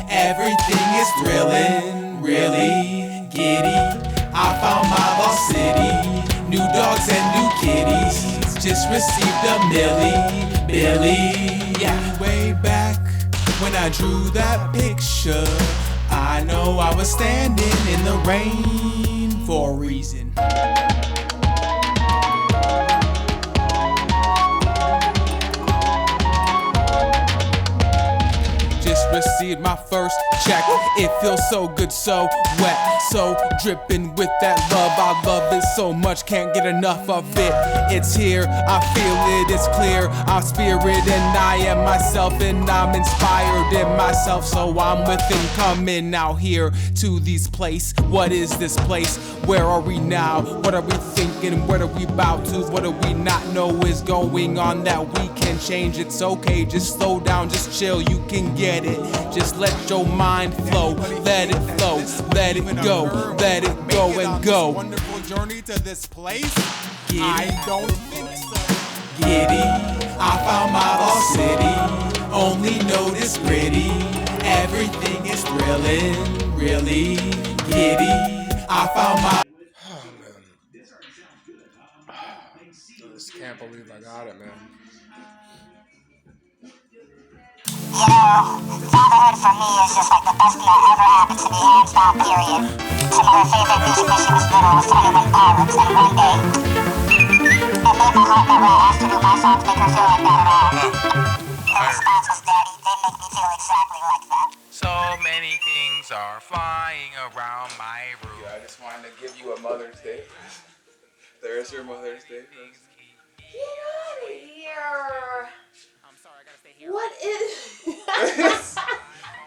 Everything is thrilling, really. Giddy, I found my lost city. New dogs and new kitties. Just received a milli, Billy. Yeah, way back when I drew that picture, I know I was standing in the rain for a reason. Just received my first check. It feels so good, so wet, so dripping with that love. I love it so much, can't get enough of it. It's here, I feel it, it's clear. I'm spirit and I am myself, and I'm inspired in myself. So I'm within, coming out here to this place. What is this place? Where are we now? What are we thinking? What are we about to? What do we not know is going on that we can change? It's okay, just slow down, just chill, you can get it. Just let your mind flow, let it flow, let it go and go. Wonderful journey to this place. Giddy. I don't think so. Giddy, I found my lost city. Only know this pretty. Everything is thrilling, really. Giddy, I found my. Oh man, I just can't believe I got it, man. You know, fatherhood for me is just like the best thing that ever happened to me, hands down, period. Some of her favorite music when she was little was Tiny Wing Pirates, and one day, it made my heart never asked to do my songs make her feel like that at all. Her response was, Daddy, they make me feel exactly like that. So many things are flying around my room. Yeah, I just wanted to give you a Mother's Day. There's your Mother's Day. Get out of here. What is?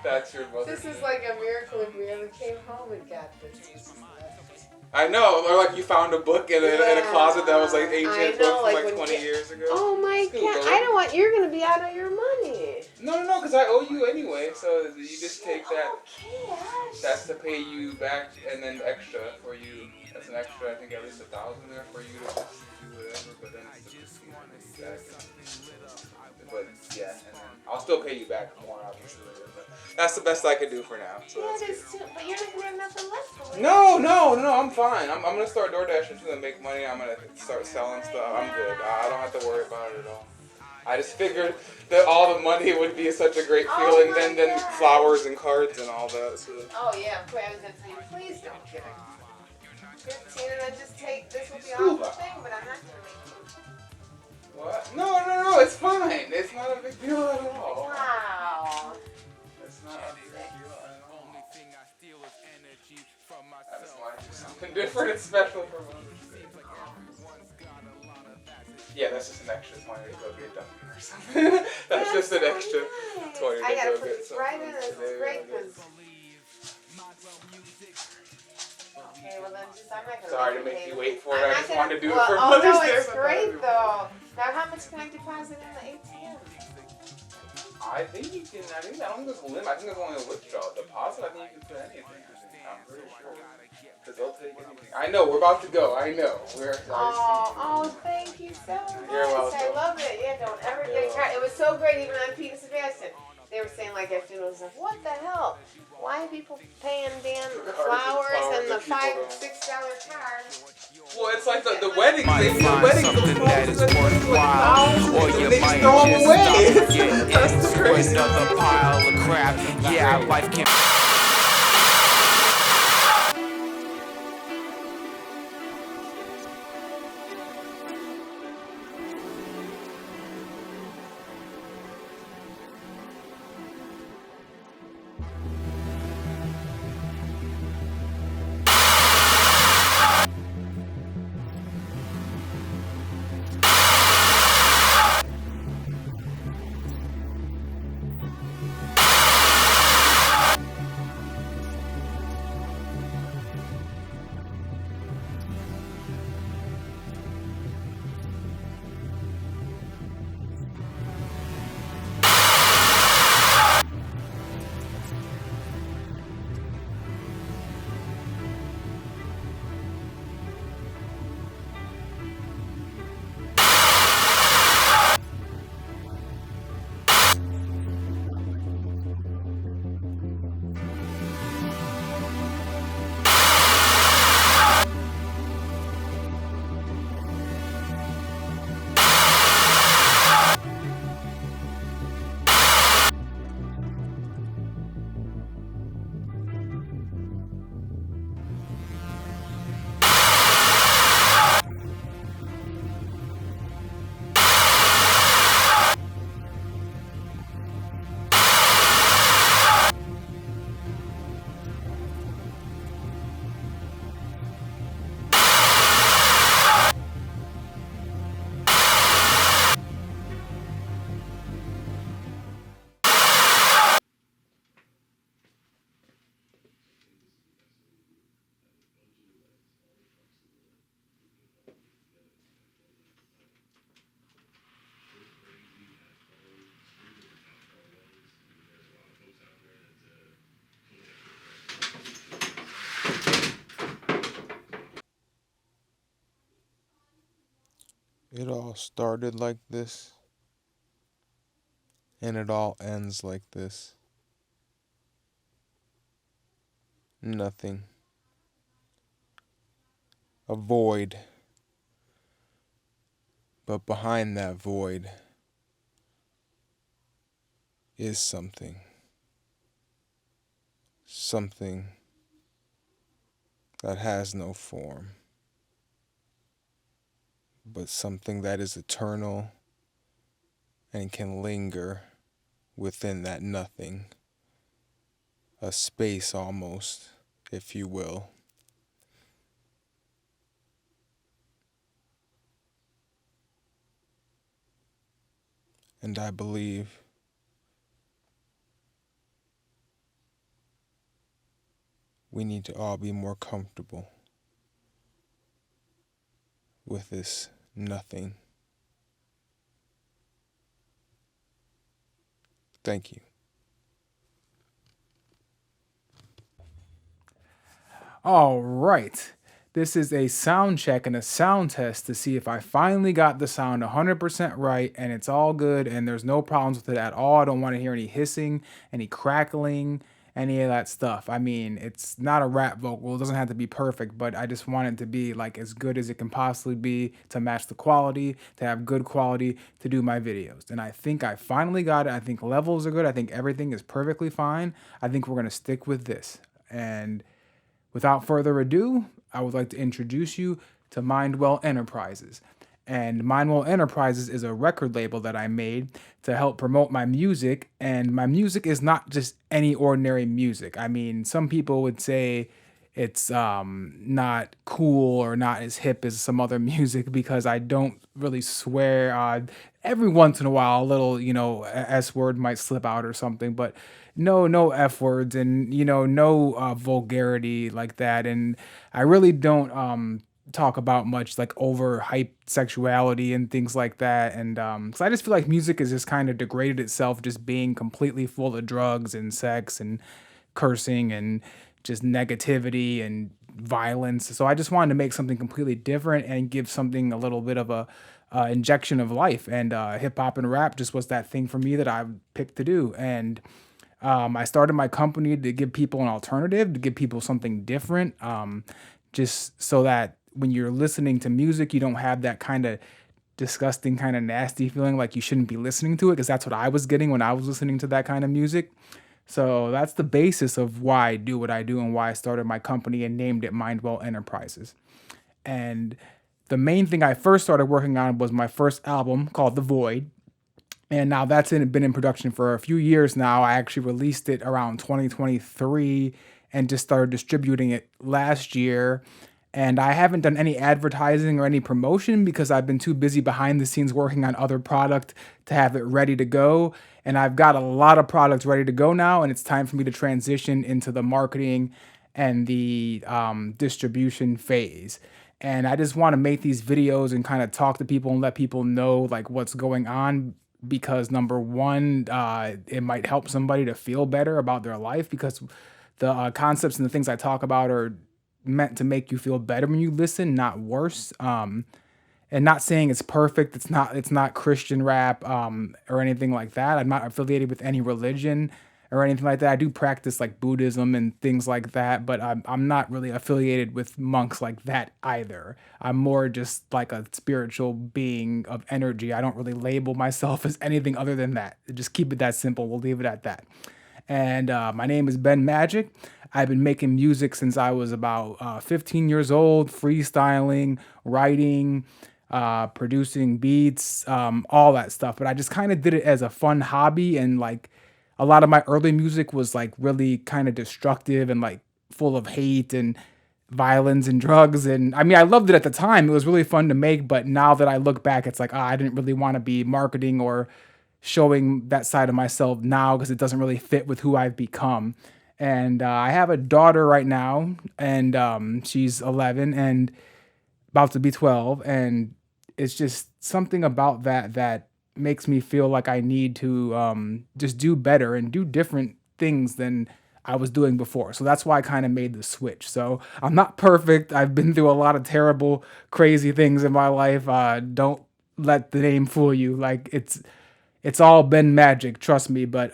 That's your Mother's This Day. is like a miracle if we ever came home and got this. I know, or like you found a book in a closet that was like ancient book from like 20 years ago. Oh my god! I don't want. You're gonna be out of your money. No, because I owe you anyway. So you just take that. Okay. That's to pay you back, and then extra for you. That's an extra. I think at least 1,000 there for you to just do whatever. But then it's just but yeah, and then I'll still pay you back more, obviously. But that's the best I could do for now. So Yeah, that's too, but you're not gonna have nothing left for it. No, I'm fine. I'm gonna start DoorDashing too and make money. I'm gonna start selling stuff. I'm good. I don't have to worry about it at all. I just figured that all the money would be such a great feeling, than flowers and cards and all that. So. Oh yeah, I was gonna tell you, please don't get it. 15 and I just take this will be all the thing, but I'm not gonna make it. What? No, it's fine. It's not a big deal at all. Wow. It's not a big deal at all. I just wanted to do something different and special for Mother's Day. Yeah, that's just an extra 20 to go get Dunkin' or something. That's just an extra 20 to I gotta go put get this something. right in. This is great. Okay, well then just I'm not gonna. Sorry to make you wait for it. I just wanted to do it for Oh Mother's no, Day. it's great though. Now how much can I deposit in the ATM? I think you can. I think I don't think there's a limit. I think there's only a withdrawal. Deposit, I think you can put anything. I'm pretty sure. Because they'll take anything. I know, we're about to go. I know. Thank you so much. You're welcome. I love it. Yeah, don't ever get tired. It was so great, even on Peter Sebastian. They were saying like afternoons, like, what the hell? Why are people paying damn flowers and the $5-6 cards? Well, it's like the weddings. They do Find weddings. something that is worthwhile, or you They might just throw 'em just away. stop and get That's the into crazy another pile of crap. Yeah, life can. It all started like this, and it all ends like this. Nothing. A void. But behind that void is something. Something that has no form, but something that is eternal and can linger within that nothing. A space almost, if you will. And I believe we need to all be more comfortable with this nothing. Thank you. All right. This is a sound check and a sound test to see if I finally got the sound 100% right and it's all good and there's no problems with it at all. I don't want to hear any hissing, any crackling, any of that stuff. I mean, it's not a rap vocal. It doesn't have to be perfect, but I just want it to be like as good as it can possibly be to match the quality, to have good quality, to do my videos. And I think I finally got it. I think levels are good. I think everything is perfectly fine. I think we're going to stick with this. And without further ado, I would like to introduce you to MindWell Enterprises. And MindWell Enterprises is a record label that I made to help promote my music. And my music is not just any ordinary music. I mean, some people would say it's not cool or not as hip as some other music because I don't really swear. Every once in a while, a little, S word might slip out or something, but no F words and, no vulgarity like that. And I really don't talk about much like overhyped sexuality and things like that. And so I just feel like music has just kind of degraded itself, just being completely full of drugs and sex and cursing and just negativity and violence. So I just wanted to make something completely different and give something a little bit of a injection of life. And hip hop and rap just was that thing for me that I picked to do. And I started my company to give people an alternative, to give people something different, just so that when you're listening to music, you don't have that kind of disgusting, kind of nasty feeling like you shouldn't be listening to it, because that's what I was getting when I was listening to that kind of music. So that's the basis of why I do what I do and why I started my company and named it MindWell Enterprises. And the main thing I first started working on was my first album called The Void. And now that's been in production for a few years now. I actually released it around 2023 and just started distributing it last year. And I haven't done any advertising or any promotion because I've been too busy behind the scenes working on other product to have it ready to go. And I've got a lot of products ready to go now, and it's time for me to transition into the marketing and the distribution phase. And I just want to make these videos and kind of talk to people and let people know like what's going on, because number one, it might help somebody to feel better about their life, because the concepts and the things I talk about are meant to make you feel better when you listen, not worse. And not saying it's perfect. It's not Christian rap or anything like that. I'm not affiliated with any religion or anything like that. I do practice like Buddhism and things like that, but I'm not really affiliated with monks like that either. I'm more just like a spiritual being of energy. I don't really label myself as anything other than that. Just keep it that simple. We'll leave it at that. And my name is Ben Magic. I've been making music since I was about 15 years old, freestyling, writing, producing beats, all that stuff. But I just kind of did it as a fun hobby. And like a lot of my early music was like really kind of destructive and like full of hate and violence and drugs. And I mean, I loved it at the time. It was really fun to make. But now that I look back, it's like, I didn't really want to be marketing or showing that side of myself now, because it doesn't really fit with who I've become. And I have a daughter right now, and she's 11 and about to be 12. And it's just something about that makes me feel like I need to just do better and do different things than I was doing before. So that's why I kind of made the switch. So I'm not perfect. I've been through a lot of terrible, crazy things in my life. Don't let the name fool you. Like it's all been magic, trust me. But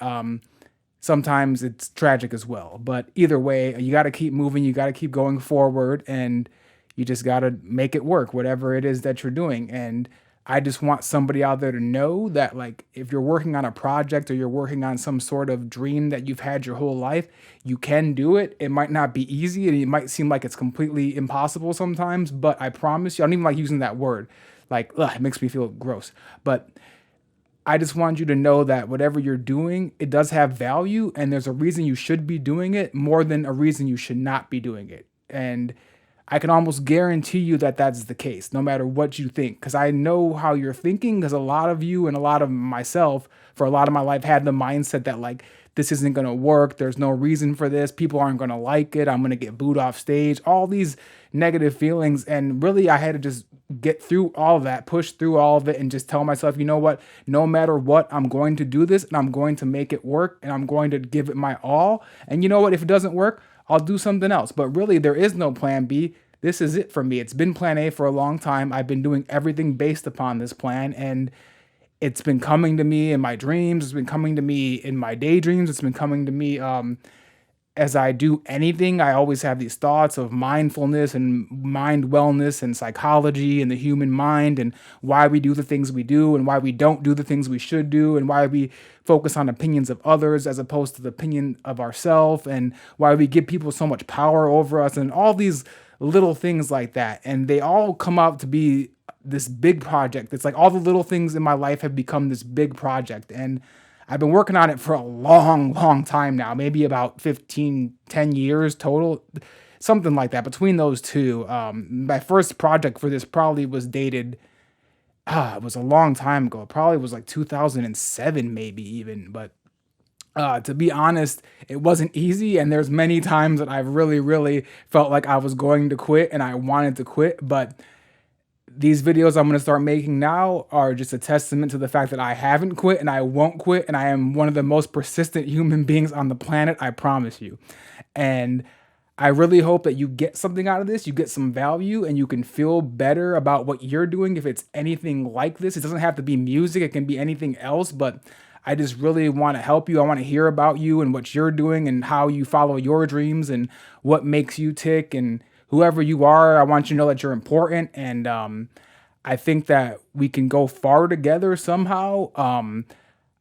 sometimes it's tragic as well. But either way, you got to keep moving. You got to keep going forward, and you just got to make it work, whatever it is that you're doing. And I just want somebody out there to know that, like, if you're working on a project or you're working on some sort of dream that you've had your whole life, you can do it. It might not be easy and it might seem like it's completely impossible sometimes, but I promise you, I don't even like using that word. Like, ugh, it makes me feel gross. But I just want you to know that whatever you're doing, it does have value, and there's a reason you should be doing it more than a reason you should not be doing it. And I can almost guarantee you that that's the case, no matter what you think, because I know how you're thinking, because a lot of you and a lot of myself, for a lot of my life, had the mindset that, like, this isn't going to work. There's no reason for this. People aren't going to like it. I'm going to get booed off stage. All these negative feelings. And really, I had to just get through all of that, push through all of it, and just tell myself, you know what? No matter what, I'm going to do this, and I'm going to make it work, and I'm going to give it my all. And you know what? If it doesn't work, I'll do something else. But really, there is no plan B. This is it for me. It's been plan A for a long time. I've been doing everything based upon this plan, and it's been coming to me in my dreams. It's been coming to me in my daydreams. It's been coming to me as I do anything. I always have these thoughts of mindfulness and mind wellness and psychology and the human mind and why we do the things we do and why we don't do the things we should do and why we focus on opinions of others as opposed to the opinion of ourselves and why we give people so much power over us and all these little things like that. And they all come out to be this big project. It's like all the little things in my life have become this big project. And I've been working on it for a long, long time now, maybe about 10 years total, something like that between those two. My first project for this probably was dated, it was a long time ago. It probably was like 2007, maybe even. But to be honest, it wasn't easy. And there's many times that I've really, really felt like I was going to quit and I wanted to quit. But these videos I'm going to start making now are just a testament to the fact that I haven't quit and I won't quit. And I am one of the most persistent human beings on the planet, I promise you. And I really hope that you get something out of this, you get some value, and you can feel better about what you're doing if it's anything like this. It doesn't have to be music, it can be anything else, but I just really want to help you. I want to hear about you and what you're doing and how you follow your dreams and what makes you tick. And whoever you are, I want you to know that you're important. And I think that we can go far together somehow.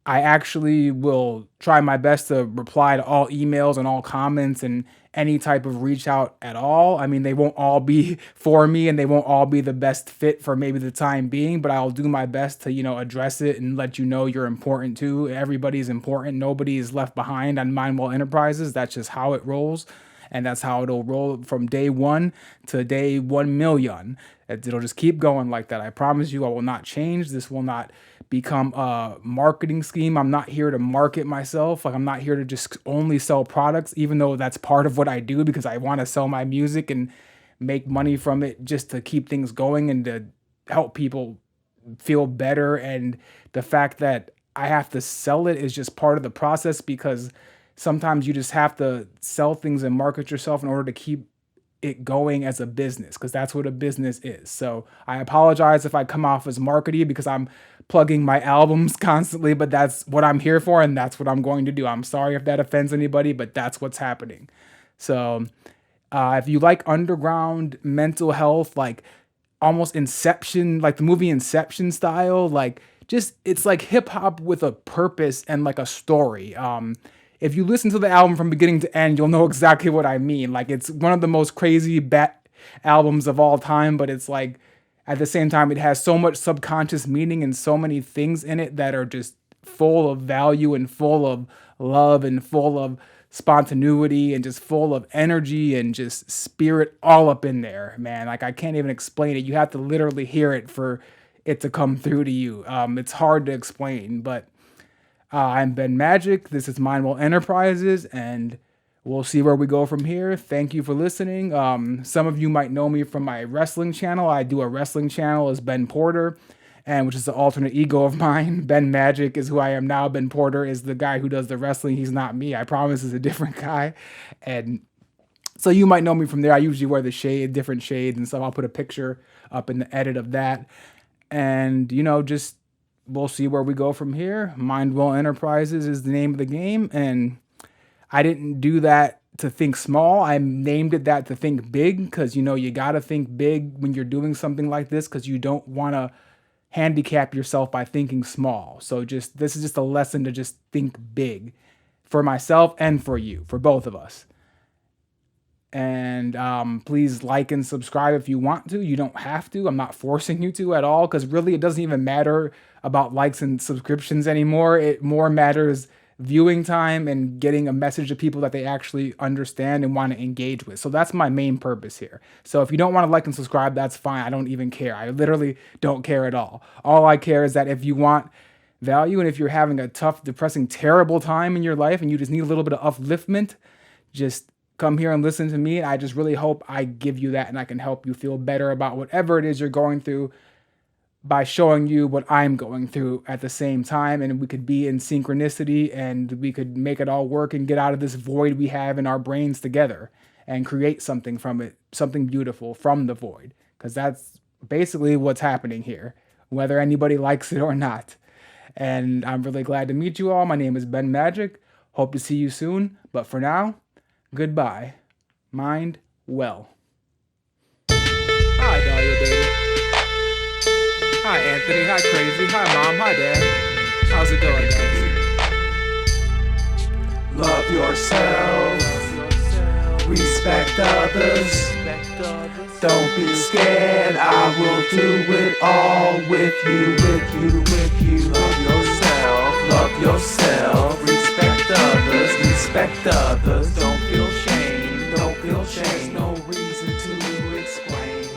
I actually will try my best to reply to all emails and all comments and any type of reach out at all. I mean, they won't all be for me and they won't all be the best fit for maybe the time being, but I'll do my best to, address it and let you know you're important too. Everybody's important. Nobody is left behind on MindWell Enterprises. That's just how it rolls. And that's how it'll roll from day 1 to day 1 million. It'll just keep going like that. I promise you I will not change. This will not become a marketing scheme. I'm not here to market myself. Like, I'm not here to just only sell products, even though that's part of what I do because I want to sell my music and make money from it just to keep things going and to help people feel better. And the fact that I have to sell it is just part of the process because sometimes you just have to sell things and market yourself in order to keep it going as a business, because that's what a business is. So I apologize if I come off as markety because I'm plugging my albums constantly, but that's what I'm here for and that's what I'm going to do. I'm sorry if that offends anybody, but that's what's happening. So if you like underground mental health, like almost Inception, like the movie Inception style, like just it's like hip hop with a purpose and like a story. If you listen to the album from beginning to end, you'll know exactly what I mean. Like, it's one of the most crazy albums of all time, but it's like, at the same time, it has so much subconscious meaning and so many things in it that are just full of value and full of love and full of spontaneity and just full of energy and just spirit all up in there, man. Like, I can't even explain it. You have to literally hear it for it to come through to you. It's hard to explain, but I'm Ben Magic. This is MindWell Enterprises, and we'll see where we go from here. Thank you for listening. Some of you might know me from my wrestling channel. I do a wrestling channel as Ben Porter, and which is the alternate ego of mine. Ben Magic is who I am now. Ben Porter is the guy who does the wrestling. He's not me. I promise he's a different guy. And so you might know me from there. I usually wear the different shades and stuff. I'll put a picture up in the edit of that. And, just we'll see where we go from here. MindWell Enterprises is the name of the game. And I didn't do that to think small. I named it that to think big because, you got to think big when you're doing something like this because you don't want to handicap yourself by thinking small. So this is just a lesson to just think big for myself and for you, for both of us. And please like and subscribe if you want to. You don't have to. I'm not forcing you to at all because really it doesn't even matter about likes and subscriptions anymore. It more matters viewing time and getting a message to people that they actually understand and want to engage with. So that's my main purpose here. So if you don't want to like and subscribe, that's fine. I don't even care. I literally don't care at all. All I care is that if you want value and if you're having a tough, depressing, terrible time in your life and you just need a little bit of upliftment, just come here and listen to me. I just really hope I give you that and I can help you feel better about whatever it is you're going through by showing you what I'm going through at the same time. And we could be in synchronicity and we could make it all work and get out of this void we have in our brains together and create something from it, something beautiful from the void. Because that's basically what's happening here, whether anybody likes it or not. And I'm really glad to meet you all. My name is Ben Magic. Hope to see you soon. But for now, goodbye. Mind well. Hi, Dahlia, baby. Hi, Anthony. Hi, Crazy. Hi, Mom. Hi, Dad. How's it going, guys? Love yourself. Respect others. Don't be scared. I will do it all with you, with you, with you. Love yourself. Love yourself. Respect others. Respect others. Don't feel shame. Don't feel shame. No reason to explain.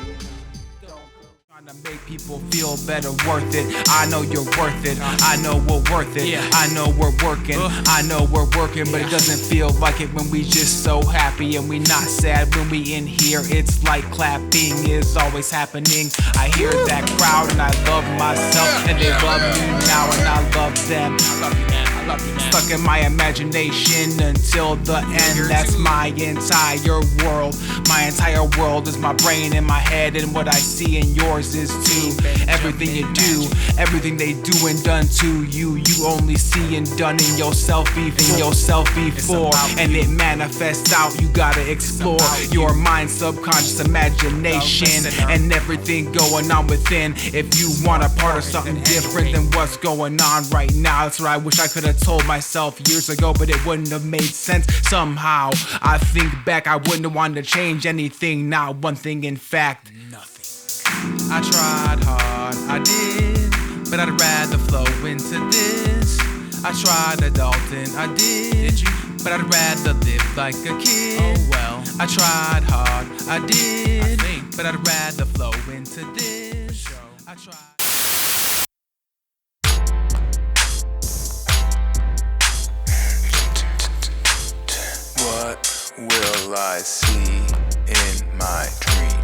Trying to make people feel better, worth it. I know you're worth it. I know we're worth it. I know we're working. I know we're working, but it doesn't feel like it when we just so happy and we not sad when we in here. It's like clapping is always happening. I hear that crowd and I love myself and they love me now and I love them. Stuck in my imagination until the end. That's my entire world. My entire world is my brain and my head, and what I see in yours is too. Everything you do, everything they do and done to you, you only see and done in yourself, even yourself before. And it manifests out, you gotta explore your mind, subconscious imagination, and everything going on within. If you want a part of something different than what's going on right now, that's what I wish I could have told myself years ago, but it wouldn't have made sense somehow. I think back, I wouldn't have wanted to change anything, not one thing, in fact, nothing. I tried hard, I did, but I'd rather flow into this. I tried adulting, I did, but I'd rather live like a kid. Oh well, I tried hard, I did, but I'd rather flow into this. I tried. What will I see in my dreams?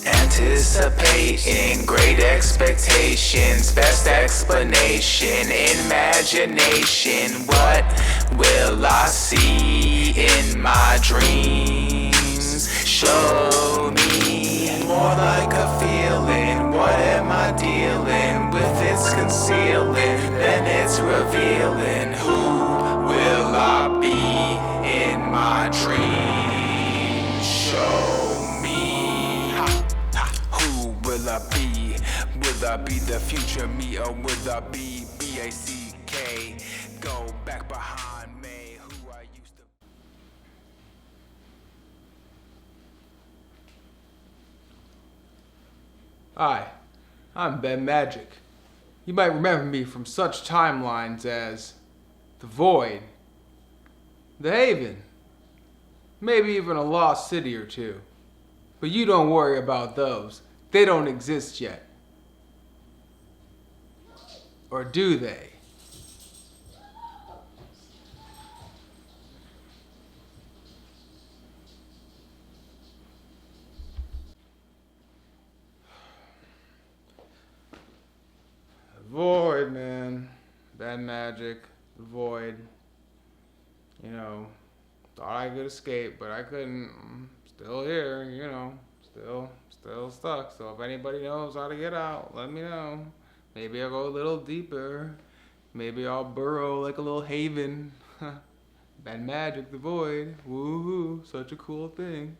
Anticipating great expectations, best explanation, imagination. What will I see in my dreams? Show me more like a feeling. What am I dealing with? It's concealing, then it's revealing. Who will I be in my dreams? Show me. Who will I be? Will I be the future me or will I be BACK? Go back behind me, who I used to. Hi, I'm Ben Magic. You might remember me from such timelines as The Void, The Haven, maybe even a lost city or two. But you don't worry about those. They don't exist yet. Or do they? The Void, man. Bad magic. The Void. You know, thought I could escape, but I couldn't. still here, you know, still stuck. So if anybody knows how to get out, let me know. Maybe I'll go a little deeper. Maybe I'll burrow like a little haven. Bad magic, the void. Woohoo! Such a cool thing.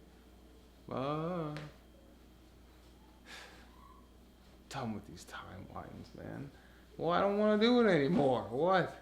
Ah. Done with these timelines, man. Well, I don't want to do it anymore. What?